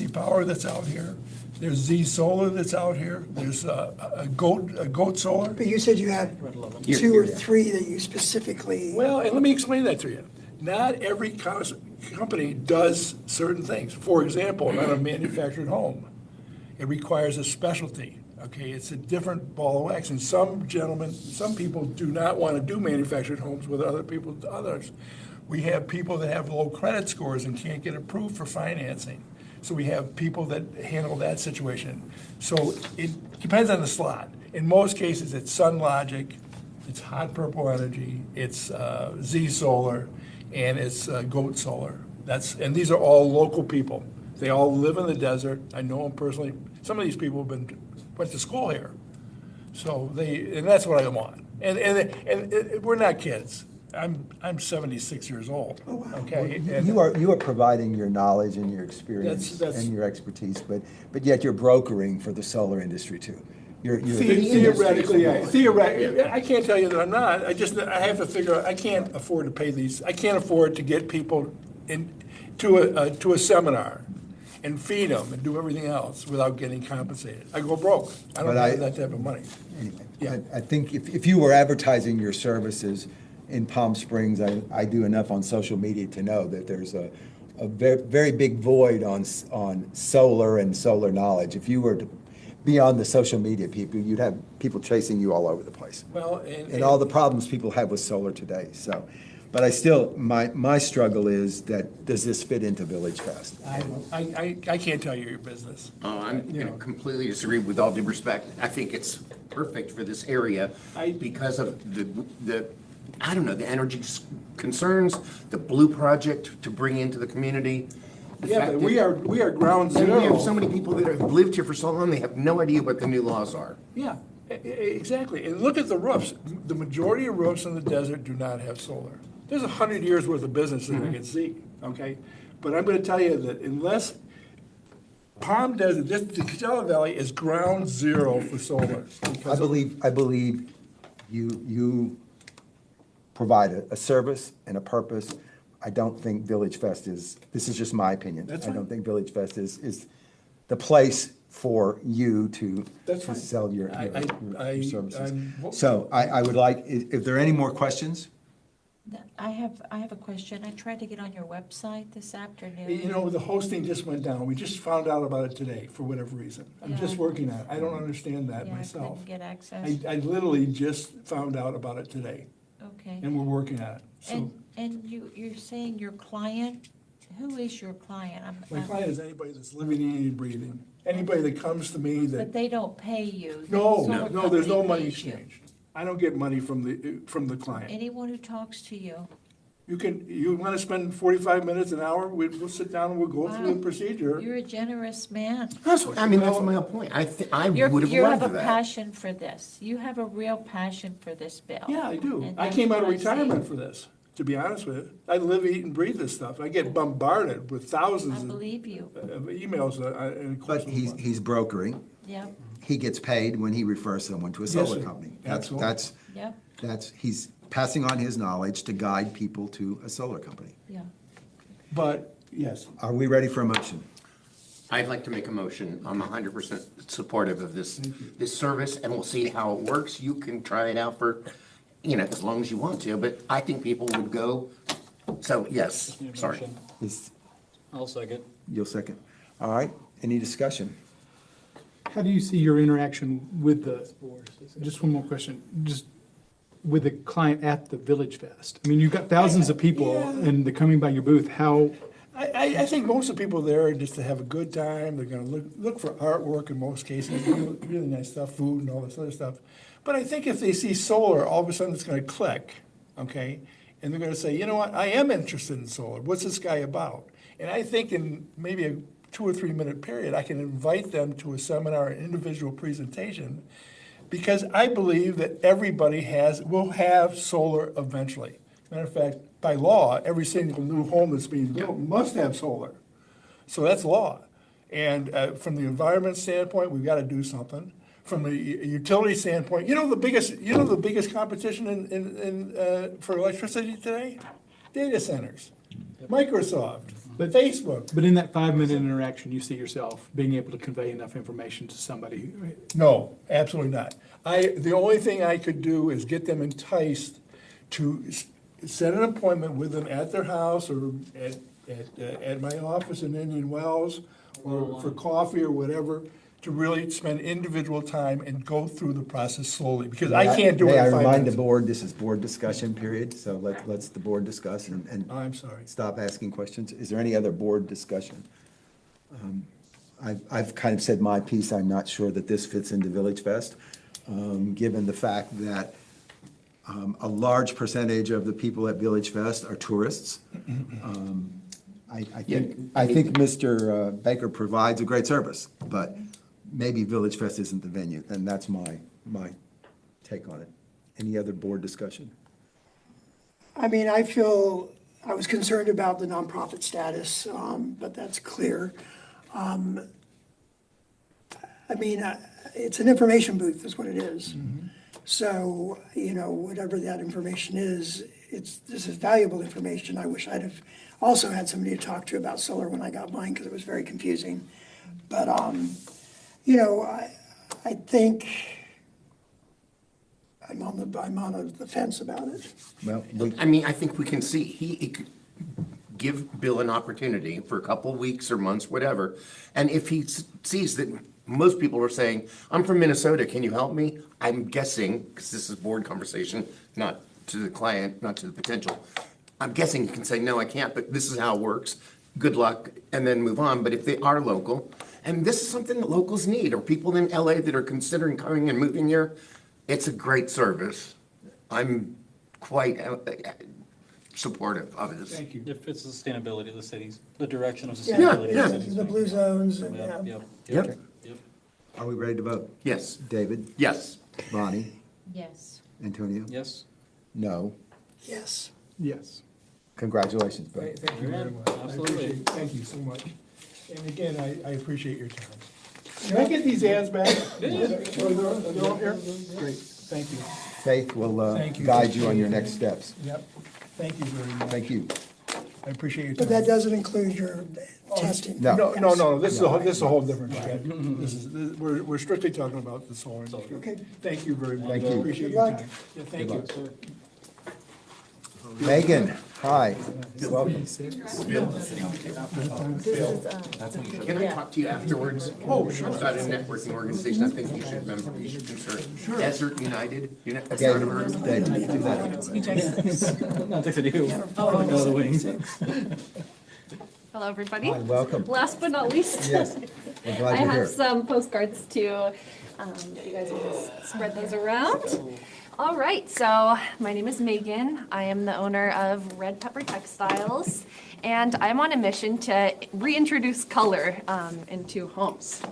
Power that's out here. There's Z Solar that's out here. There's a Goat Solar. But you said you had two or three that you specifically. Well, and let me explain that to you. Not every company does certain things. For example, on a manufactured home, it requires a specialty. Okay, it's a different ball of wax. And some people do not want to do manufactured homes with others. We have people that have low credit scores and can't get approved for financing. So we have people that handle that situation. So it depends on the slot. In most cases, it's SunLogic, it's Hot Purple Energy, it's Z Solar, and it's Goat Solar. And these are all local people. They all live in the desert. I know them personally. Some of these people went to school here. So and that's what I want. And we're not kids. I'm 76 years old. Oh, wow. Okay. And You are providing your knowledge and your experience That's- and your expertise, but yet you're brokering for the solar industry too. You're Theoretically, I can't tell you that I'm not. I have to figure out, I can't afford to pay these. I can't afford to get people to a seminar and feed them and do everything else without getting compensated. I go broke. I don't have that type of money. Anyway, I think if you were advertising your services in Palm Springs, I do enough on social media to know that there's a very, very big void on solar and solar knowledge. If you were to be on the social media people, you'd have people chasing you all over the place. Well, and all the problems people have with solar today. So, but I still, my struggle is that, does this fit into Village Fest? I can't tell you your business. I'm going to completely disagree with all due respect. I think it's perfect for this area because of the I don't know, the energy concerns, the blue project to bring into the community. Yeah, but we are ground zero. And we have so many people that have lived here for so long, they have no idea what the new laws are. Yeah, exactly. And look at the roofs. The majority of roofs in the desert do not have solar. There's 100 years worth of business that I can see, okay? But I'm gonna tell you that unless Palm Desert, the Coachella Valley is ground zero for solar. I believe you provide a service and a purpose. I don't think Village Fest this is just my opinion. That's I fine. don't think Village Fest is the place for you to That's fine. sell your services. I'm- So I would like, if there are any more questions? I have a question. I tried to get on your website this afternoon. You know, the hosting just went down. We just found out about it today, for whatever reason. I'm just Yeah. working on it. I don't understand that Yeah, I myself. couldn't get access. I literally just found out about it today, Okay. and we're working on it. So And you're saying your client, who is your client? my client is anybody that's living, eating, and breathing. Anybody that comes to me But that, they don't pay you. The no, solar there's no company money pays you. exchanged. I don't get money from the client. Anyone who talks to you. You want to spend 45 minutes, an hour, we'll sit down and we'll go through the Wow. procedure. You're a generous man. That's my whole point. I would have You have loved a that. passion for this. You have a real passion for this bill. Yeah, I do. And I that's came out of what I see. retirement for this, to be honest with you. I live, eat, and breathe this stuff. I get bombarded with thousands I of believe you. emails in the course But of a month. he's brokering. Yep, He gets paid when he refers someone to a Yes, solar sir. company. Absolutely. yep, He's passing on his knowledge to guide people to a solar company. yeah. But, yes. Are we ready for a motion? I'd like to make a motion. I'm 100% supportive of this service, and we'll see how it works. You can try it out for, as long as you want to, but I think people would go. So, yes, sorry. I'll second. You'll second. All right, any discussion? How do you see your interaction with just one more question, just with the client at the Village Fest? I mean, you've got thousands of people and they're coming by your booth. How, I think most of the people there are just to have a good time. They're gonna look for artwork in most cases, really nice stuff, food and all this other stuff. But I think if they see solar, all of a sudden it's gonna click, okay? and they're gonna say, you know what, I am interested in solar, what's this guy about? And I think in maybe a 2 or 3 minute period, I can invite them to a seminar, an individual presentation, because I believe that everybody will have solar eventually. Matter of fact, by law, every single new home that's being built must have solar. So that's law. And from the environment standpoint, we've got to do something. From the utility standpoint, the biggest competition for electricity today? Data centers, Microsoft, Facebook. But in that 5-minute interaction, you see yourself being able to convey enough information to somebody. No, absolutely not. The only thing I could do is get them enticed to set an appointment with them at their house or at my office in Indian Wells or for coffee or whatever, to really spend individual time and go through the process slowly, because I can't do it in 5 minutes. May I remind the board, this is board discussion period, so let's the board discuss and I'm sorry. stop asking questions. Is there any other board discussion? I've kind of said my piece. I'm not sure that this fits into Village Fest, given the fact that a large percentage of the people at Village Fest are tourists. I think Mr. Baker provides a great service, but maybe Village Fest isn't the venue, and that's my take on it. Any other board discussion? I mean, I was concerned about the nonprofit status, but that's clear. It's an information booth is what it is. So, whatever that information is, this is valuable information. I wish I'd have also had somebody to talk to about solar when I got mine, because it was very confusing. But, I think I'm on the fence about it. Well, I think we can see, he could give Bill an opportunity for a couple weeks or months, whatever. And if he sees that most people are saying, I'm from Minnesota, can you help me? I'm guessing, because this is board conversation, not to the client, not to the potential. I'm guessing you can say, no, I can't, but this is how it works. Good luck, and then move on. But if they are local, and this is something that locals need, or people in LA that are considering coming and moving here, it's a great service. I'm quite supportive of this. Thank you. It fits the sustainability of the cities, the direction of Yeah, sustainability. the blue zones and, Yep. Are we ready to vote? Yes. David? Yes. Bonnie? Yes. Antonio? Yes. No. yes. Yes. Congratulations, Bill. Thank you very much. Absolutely. Thank you so much. And again, I appreciate your time. Can I get these ads back? Are they all here? Great, thank you. Faith will Thank you. guide you on your next steps. Yep, thank you very much. Thank you. I appreciate your But time. that doesn't include your testing. No. No, this is a whole different thing. We're strictly talking about the solar industry. Okay. Thank you very much. Thank you. Appreciate Good your luck. time. Yeah, thank Good you. luck. Megan, hi. Welcome. Can I talk to you afterwards? Oh, sure. About a networking organization, I think you should remember, you should consider. Desert United, have you heard of her? David, do that. Not texted you. Oh, the wings. Hello, everybody. Hi, welcome. Last but not least, Yes, we're glad I you're here. have some postcards to, if you guys want to spread those around. All right, so my name is Megan. I am the owner of Red Pepper Textiles, and I'm on a mission to reintroduce color into homes.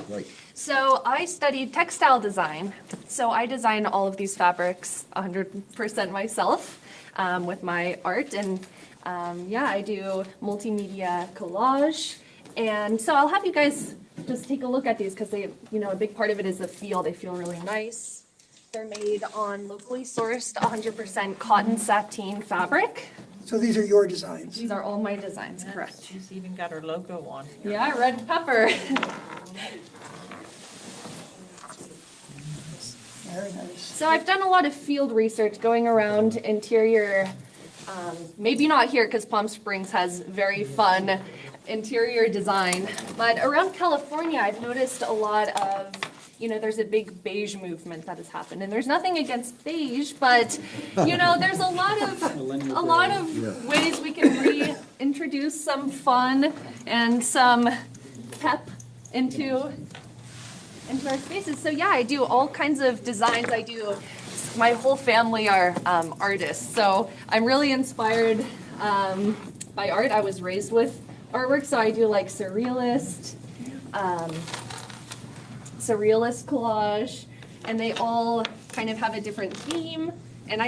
Right. So I studied textile design. So I design all of these fabrics 100% myself with my art. And yeah, I do multimedia collage. And so I'll have you guys just take a look at these because they, a big part of it is the feel. They feel really nice. They're made on locally sourced 100% cotton sateen fabric. So these are your designs? These are all my designs, correct. She's even got her logo on. Yeah, Red Pepper. Very nice. So I've done a lot of field research going around interior, maybe not here because Palm Springs has very fun interior design, but around California I've noticed a lot of, there's a big beige movement that has happened, and there's nothing against beige, but there's a lot of ways we can reintroduce some fun and some pep into our spaces. So yeah, I do all kinds of designs. I do my whole family are artists, so I'm really inspired by art. I was raised with artwork, so I do like surrealist collage, and they all kind of have a different theme. And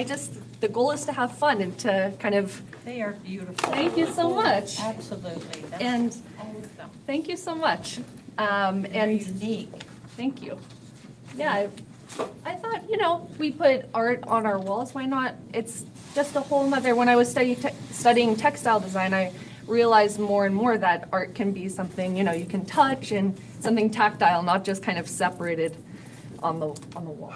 the goal is to have fun and to kind of. They are beautiful. Thank you so much. Absolutely. And thank you so much. And unique. Thank you. Yeah, I thought, we put art on our walls. Why not? It's just a whole nother. When I was studying textile design, I realized more and more that art can be something, you can touch and something tactile, not just kind of separated on the wall.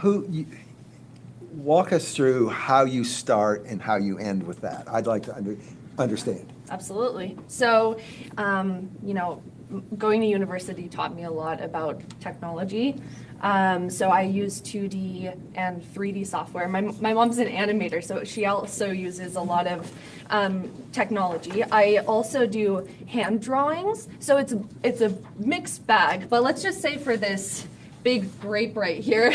Walk us through how you start and how you end with that. I'd like to understand. Absolutely. So, going to university taught me a lot about technology. So I use 2D and 3D software. My mom's an animator, so she also uses a lot of technology. I also do hand drawings, so it's a mixed bag. But let's just say for this big grape right here,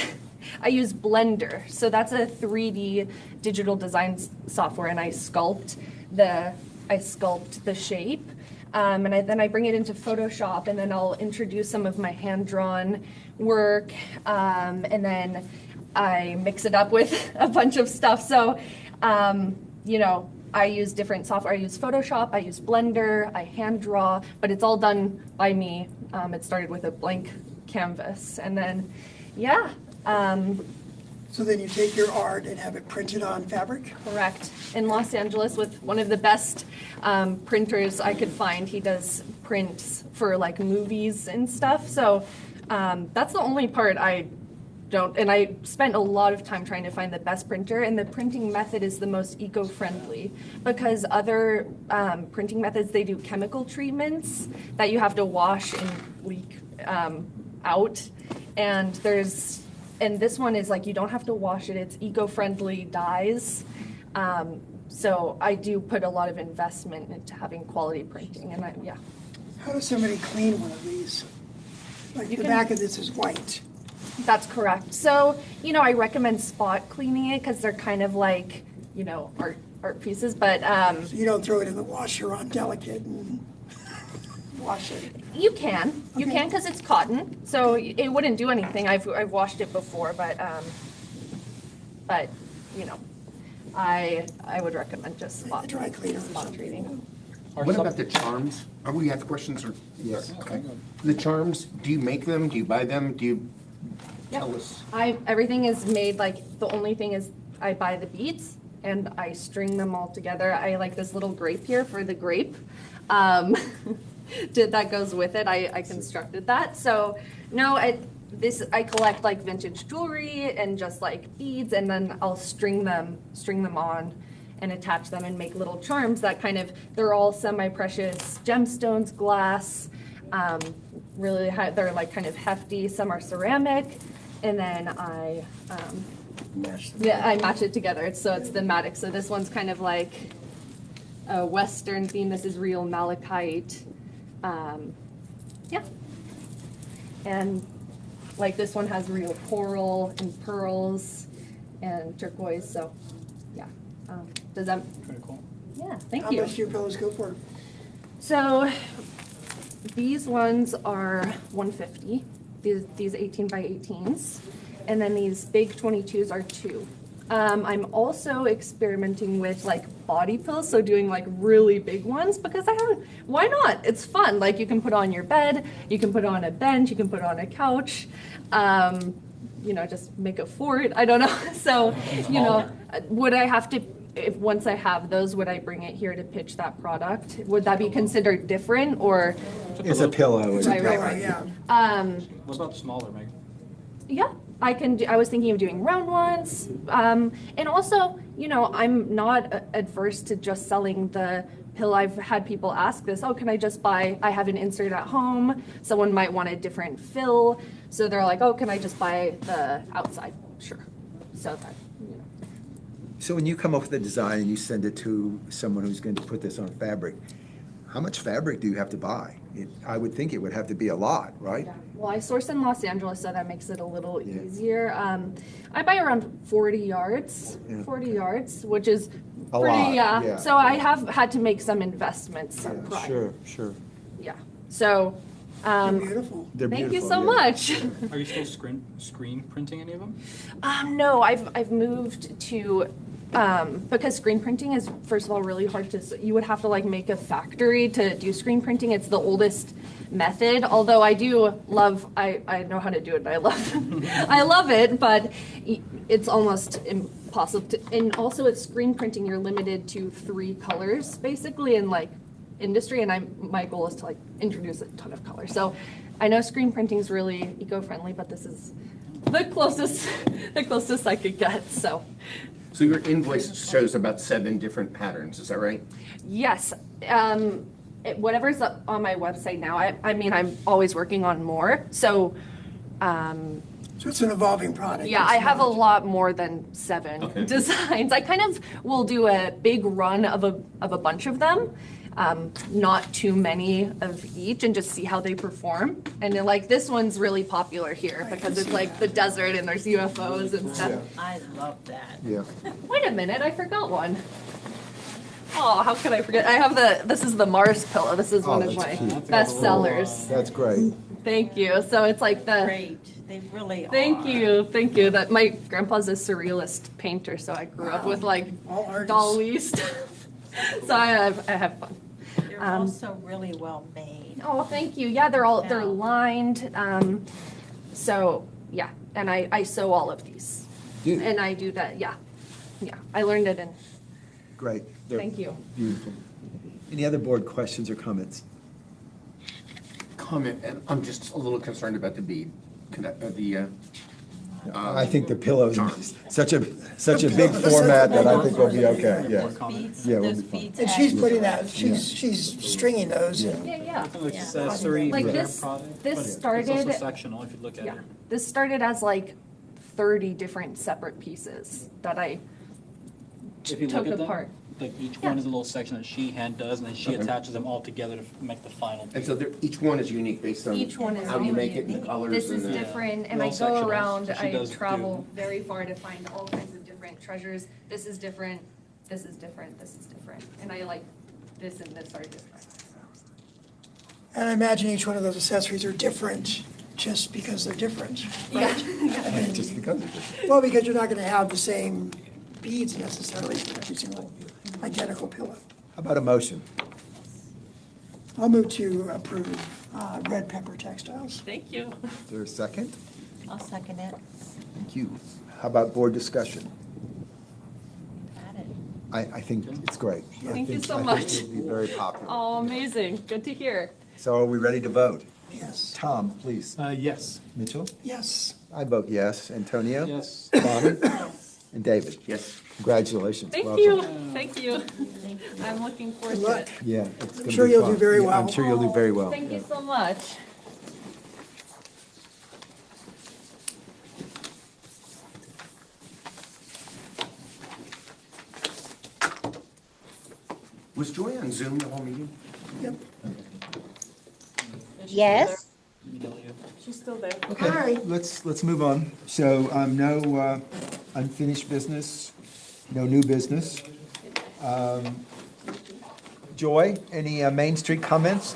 I use Blender. So that's a 3D digital design software, and I sculpt the shape. And then I bring it into Photoshop, and then I'll introduce some of my hand-drawn work, and then I mix it up with a bunch of stuff. So, I use different software. I use Photoshop, I use Blender, I hand draw, but it's all done by me. It started with a blank canvas, and then, So then you take your art and have it printed on fabric? Correct. In Los Angeles with one of the best printers I could find. He does prints for like movies and stuff. So that's the only part I don't, and I spent a lot of time trying to find the best printer, and the printing method is the most eco-friendly because other printing methods, they do chemical treatments that you have to wash and leak out. And this one is like, you don't have to wash it. It's eco-friendly dyes. So I do put a lot of investment into having quality printing, and How does somebody clean one of these? Like the back of this is white. That's correct. So, I recommend spot cleaning it because they're kind of like, art pieces, but. So you don't throw it in the washer on delicate and wash it? You can because it's cotton, so it wouldn't do anything. I've washed it before, but I would recommend just spot dry cleaner spot treating. What about the charms? Are we at the questions or? Yes. Okay. The charms, do you make them? Do you buy them? Do you tell us? Everything is made, like, the only thing is I buy the beads and I string them all together. I like this little grape here for the grape. That goes with it. I constructed that. So no, I collect like vintage jewelry and just like beads, and then I'll string them on and attach them and make little charms that they're all semi-precious gemstones, glass, they're like kind of hefty. Some are ceramic, and then I match it together. So it's thematic. So this one's kind of like a Western theme. This is real malachite. And like this one has real coral and pearls and turquoise. So does that? Very cool. Yeah, thank you. How much do your pillows go for? So these ones are $150. These 18 by 18s, and then these big 22s are $2. I'm also experimenting with like body pillows, so doing like really big ones because why not? It's fun. Like you can put on your bed, you can put on a bench, you can put on a couch, just make a fort. I don't know. So, would I have to, once I have those, would I bring it here to pitch that product? Would that be considered different or? It's a pillow. Right. Yeah. What about smaller, Megan? Yeah. I was thinking of doing round ones. And also, I'm not adverse to just selling the pill. I've had people ask this, can I just buy, I have an insert at home. Someone might want a different fill. So they're like, can I just buy the outside? Sure. So that, So when you come up with a design and you send it to someone who's going to put this on fabric, how much fabric do you have to buy? I would think it would have to be a lot, right? Well, I source in Los Angeles, so that makes it a little Yeah. easier. I buy around 40 yards, Yeah. 40 yards, which is A pretty, lot, yeah. yeah. So I have had to make some investments Yeah, prior. sure. Yeah. So, Beautiful. They're thank you beautiful, so yeah. much. Are you still screen printing any of them? No, I've moved to, because screen printing is, first of all, really hard to, you would have to like make a factory to do screen printing. It's the oldest method, although I do love, I know how to do it and I love, I love it, but it's almost impossible to, and also with screen printing, you're limited to 3 colors basically in like industry, and my goal is to like introduce a ton of color. So I know screen printing is really eco-friendly, but this is the closest I could get. So your invoice shows about 7 different patterns, is that right? yes, whatever's up on my website now. I mean, I'm always working on more. So So it's an evolving product. yeah, It's I have a not- lot more than 7 designs. I kind of will do a big run of a bunch of them. Not too many of each, and just see how they perform. And then, like, this one's really popular here because it's like the desert and there's UFOs and stuff. I love that. Yeah. Wait a minute, I forgot one. Oh, how could I forget? I have this is the Mars pillow. This is Oh, one of that's my cute. best sellers. That's great. Thank you. So it's like the. Great, they really are. Thank you. That my grandpa's a surrealist painter, so I grew up with like All artists. Dali stuff. So I have fun. They're also really well made. Oh, thank you. Yeah, they're Yeah. lined. So yeah, and I sew all of these, Do. and I do that. Yeah. I learned it, and Great. They're thank you. Beautiful. Any other board questions or comments? Comment, and I'm just a little concerned about the bead, I think the pillow's such a big format that I think we'll be okay, yeah. Yeah, we'll be fine. And she's putting that, she's stringing those. and- Yeah. Like accessory Like for their this- product, this but started- It's also sectional if you look at Yeah. it. This started as like 30 different separate pieces that I If you took look at them, apart. like each Yeah. one is a little section that she hand does, and then she Okay. attaches them all together to make the final And piece. so each one is unique based on Each one is how you unique. make it and the colors This and is the. different, and They're I all go sectionals, around, so she I does travel very far to find all kinds of different treasures. This is different, this is different, this is different, and I like, this and this are different. And I imagine each one of those accessories are different just because they're different, right? I mean, Just because of it. well, because you're not gonna have the same beads necessarily for every single identical pillow. How about a motion? I'll move to approve Red Pepper Textiles. Thank you. Is there a second? I'll second it. Thank you. How about board discussion? Got it. I think it's great. Thank you so I much. think it'll be very popular. Oh, amazing, good to hear. So are we ready to vote? Yes. Tom, please. Yes. Mitchell? Yes. I vote yes. Antonio? Yes. Bonnie? And David? Yes. Congratulations. Thank Welcome. you, thank you. I'm looking forward Good to luck. it. Yeah, it's gonna be sure you'll fun. do very Yeah, I'm well. sure you'll do very well. Thank yeah. you so much. Was Joy on Zoom the whole meeting? Yep. Yes? She's still there. Okay, let's move on. So, no unfinished business, no new business. Joy, any Main Street comments?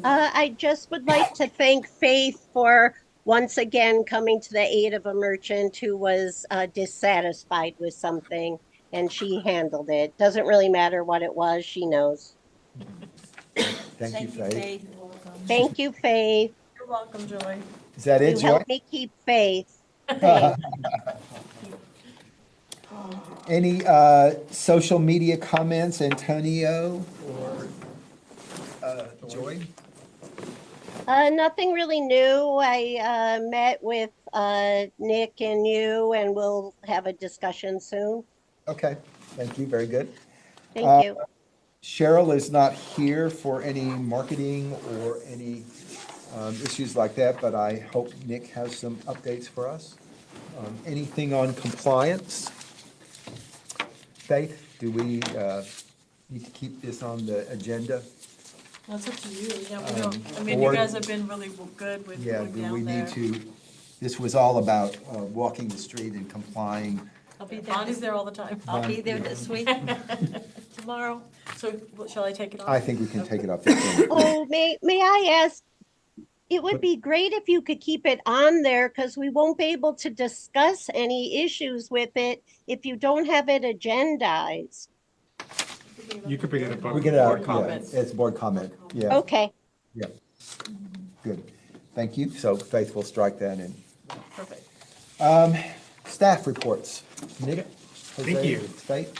I just would like to thank Faith for once again coming to the aid of a merchant who was dissatisfied with something, and she handled it. Doesn't really matter what it was, she knows. Thank you, Faith. Thank you, Faith. You're welcome, Joy. Is that You it, Joy? helped me keep faith. Any social media comments, Antonio or Joy? Nothing really new. I met with Nick and you, and we'll have a discussion soon. Okay, thank you, very good. Thank you. Cheryl is not here for any marketing or any issues like that, but I hope Nick has some updates for us. Anything on compliance? Faith, do we need to keep this on the agenda? That's up to you, yeah, we don't, I mean, you board- guys have been really good with Yeah, going do down we there. need to, this was all about walking the street and complying. I'll be there. Bonnie's there all the time. I'll be there this week. Tomorrow, so shall I take it off? I think we can take it off. Oh, may I ask, it would be great if you could keep it on there because we won't be able to discuss any issues with it if you don't have it agendized. You could pick it up. We get it out, Board yeah, comments. it's board comment, yeah. Okay. Yeah, good. Thank you. So Faith will strike that in. Perfect. Staff reports. Nick? Thank Jose, you. Faith?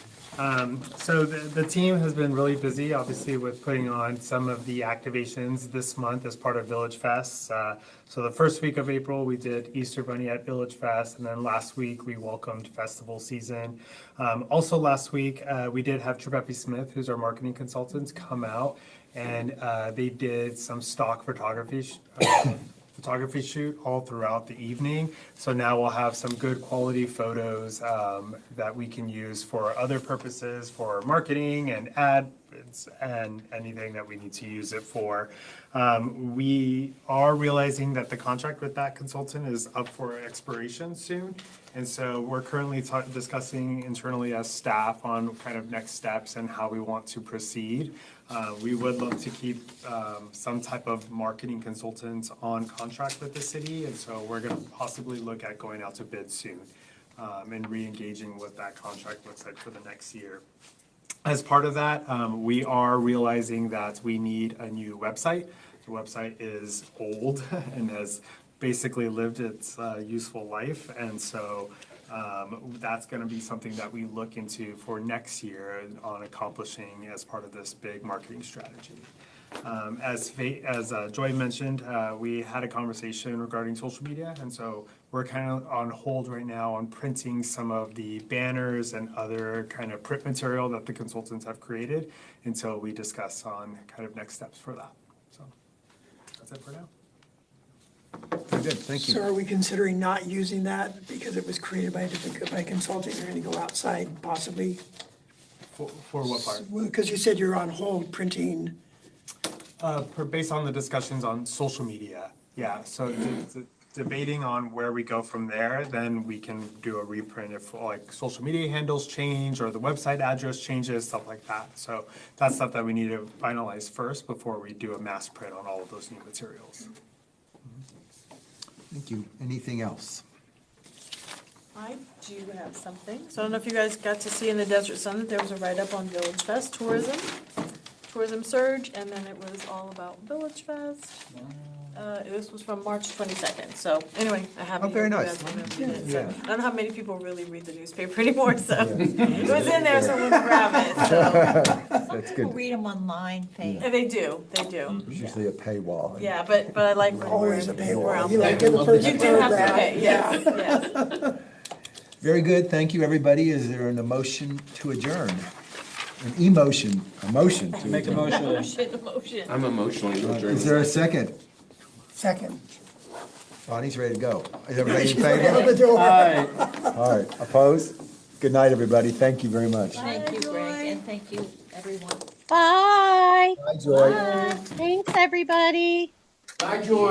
So the team has been really busy, obviously, with putting on some of the activations this month as part of Village Fest. So the first week of April, we did Easter Bunny at Village Fest, and then last week, we welcomed festival season. Also last week, we did have Tribepi Smith, who's our marketing consultant, come out, and they did some stock photography shoot all throughout the evening. So now we'll have some good quality photos that we can use for other purposes, for marketing and ads and anything that we need to use it for. We are realizing that the contract with that consultant is up for expiration soon. And so we're currently discussing internally as staff on kind of next steps and how we want to proceed. We would love to keep some type of marketing consultants on contract with the city, and so we're going to possibly look at going out to bid soon and re-engaging what that contract looks like for the next year. As part of that, we are realizing that we need a new website. The website is old and has basically lived its useful life, and so that's going to be something that we look into for next year on accomplishing as part of this big marketing strategy. As Joy mentioned, we had a conversation regarding social media, and so we're kind of on hold right now on printing some of the banners and other kind of print material that the consultants have created until we discuss on kind of next steps for that. So that's it for now. Very good, thank you. So are we considering not using that because it was created by consulting? You're going to go outside possibly? For what part? Because you said you're on hold printing. Based on the discussions on social media, yeah, so debating on where we go from there, then we can do a reprint if like social media handles change or the website address changes, stuff like that. So that's stuff that we need to finalize first before we do a mass print on all of those new materials. Thank you. Anything else? I do have something. So I don't know if you guys got to see in the Desert Sun that there was a write-up on Village Fest tourism surge, and then it was all about Village Fest. This was from March 22nd, so anyway, I have. Oh, very nice. I don't know how many people really read the newspaper anymore, so it was in there, so we'll grab it, so. That's good. Read them online, Faith. Yeah, they do. There's usually a paywall. Yeah, but I like. when Always we're- a paywall. we're out You like there. get the first You do have to paragraph. pay, yes. Very good, thank you, everybody. Is there an emotion to adjourn? An emotion, a motion to Make a adjourn? Motion. I'm emotionally adjourned. Is there a second? Second. Bonnie's ready to go. Is everybody in She's ready out favor? the door. All right, opposed? Good night, everybody. Thank you very much. Thank you, Greg, and thank you, everyone. Bye. Bye, Joy. Thanks, everybody. Bye, Joy.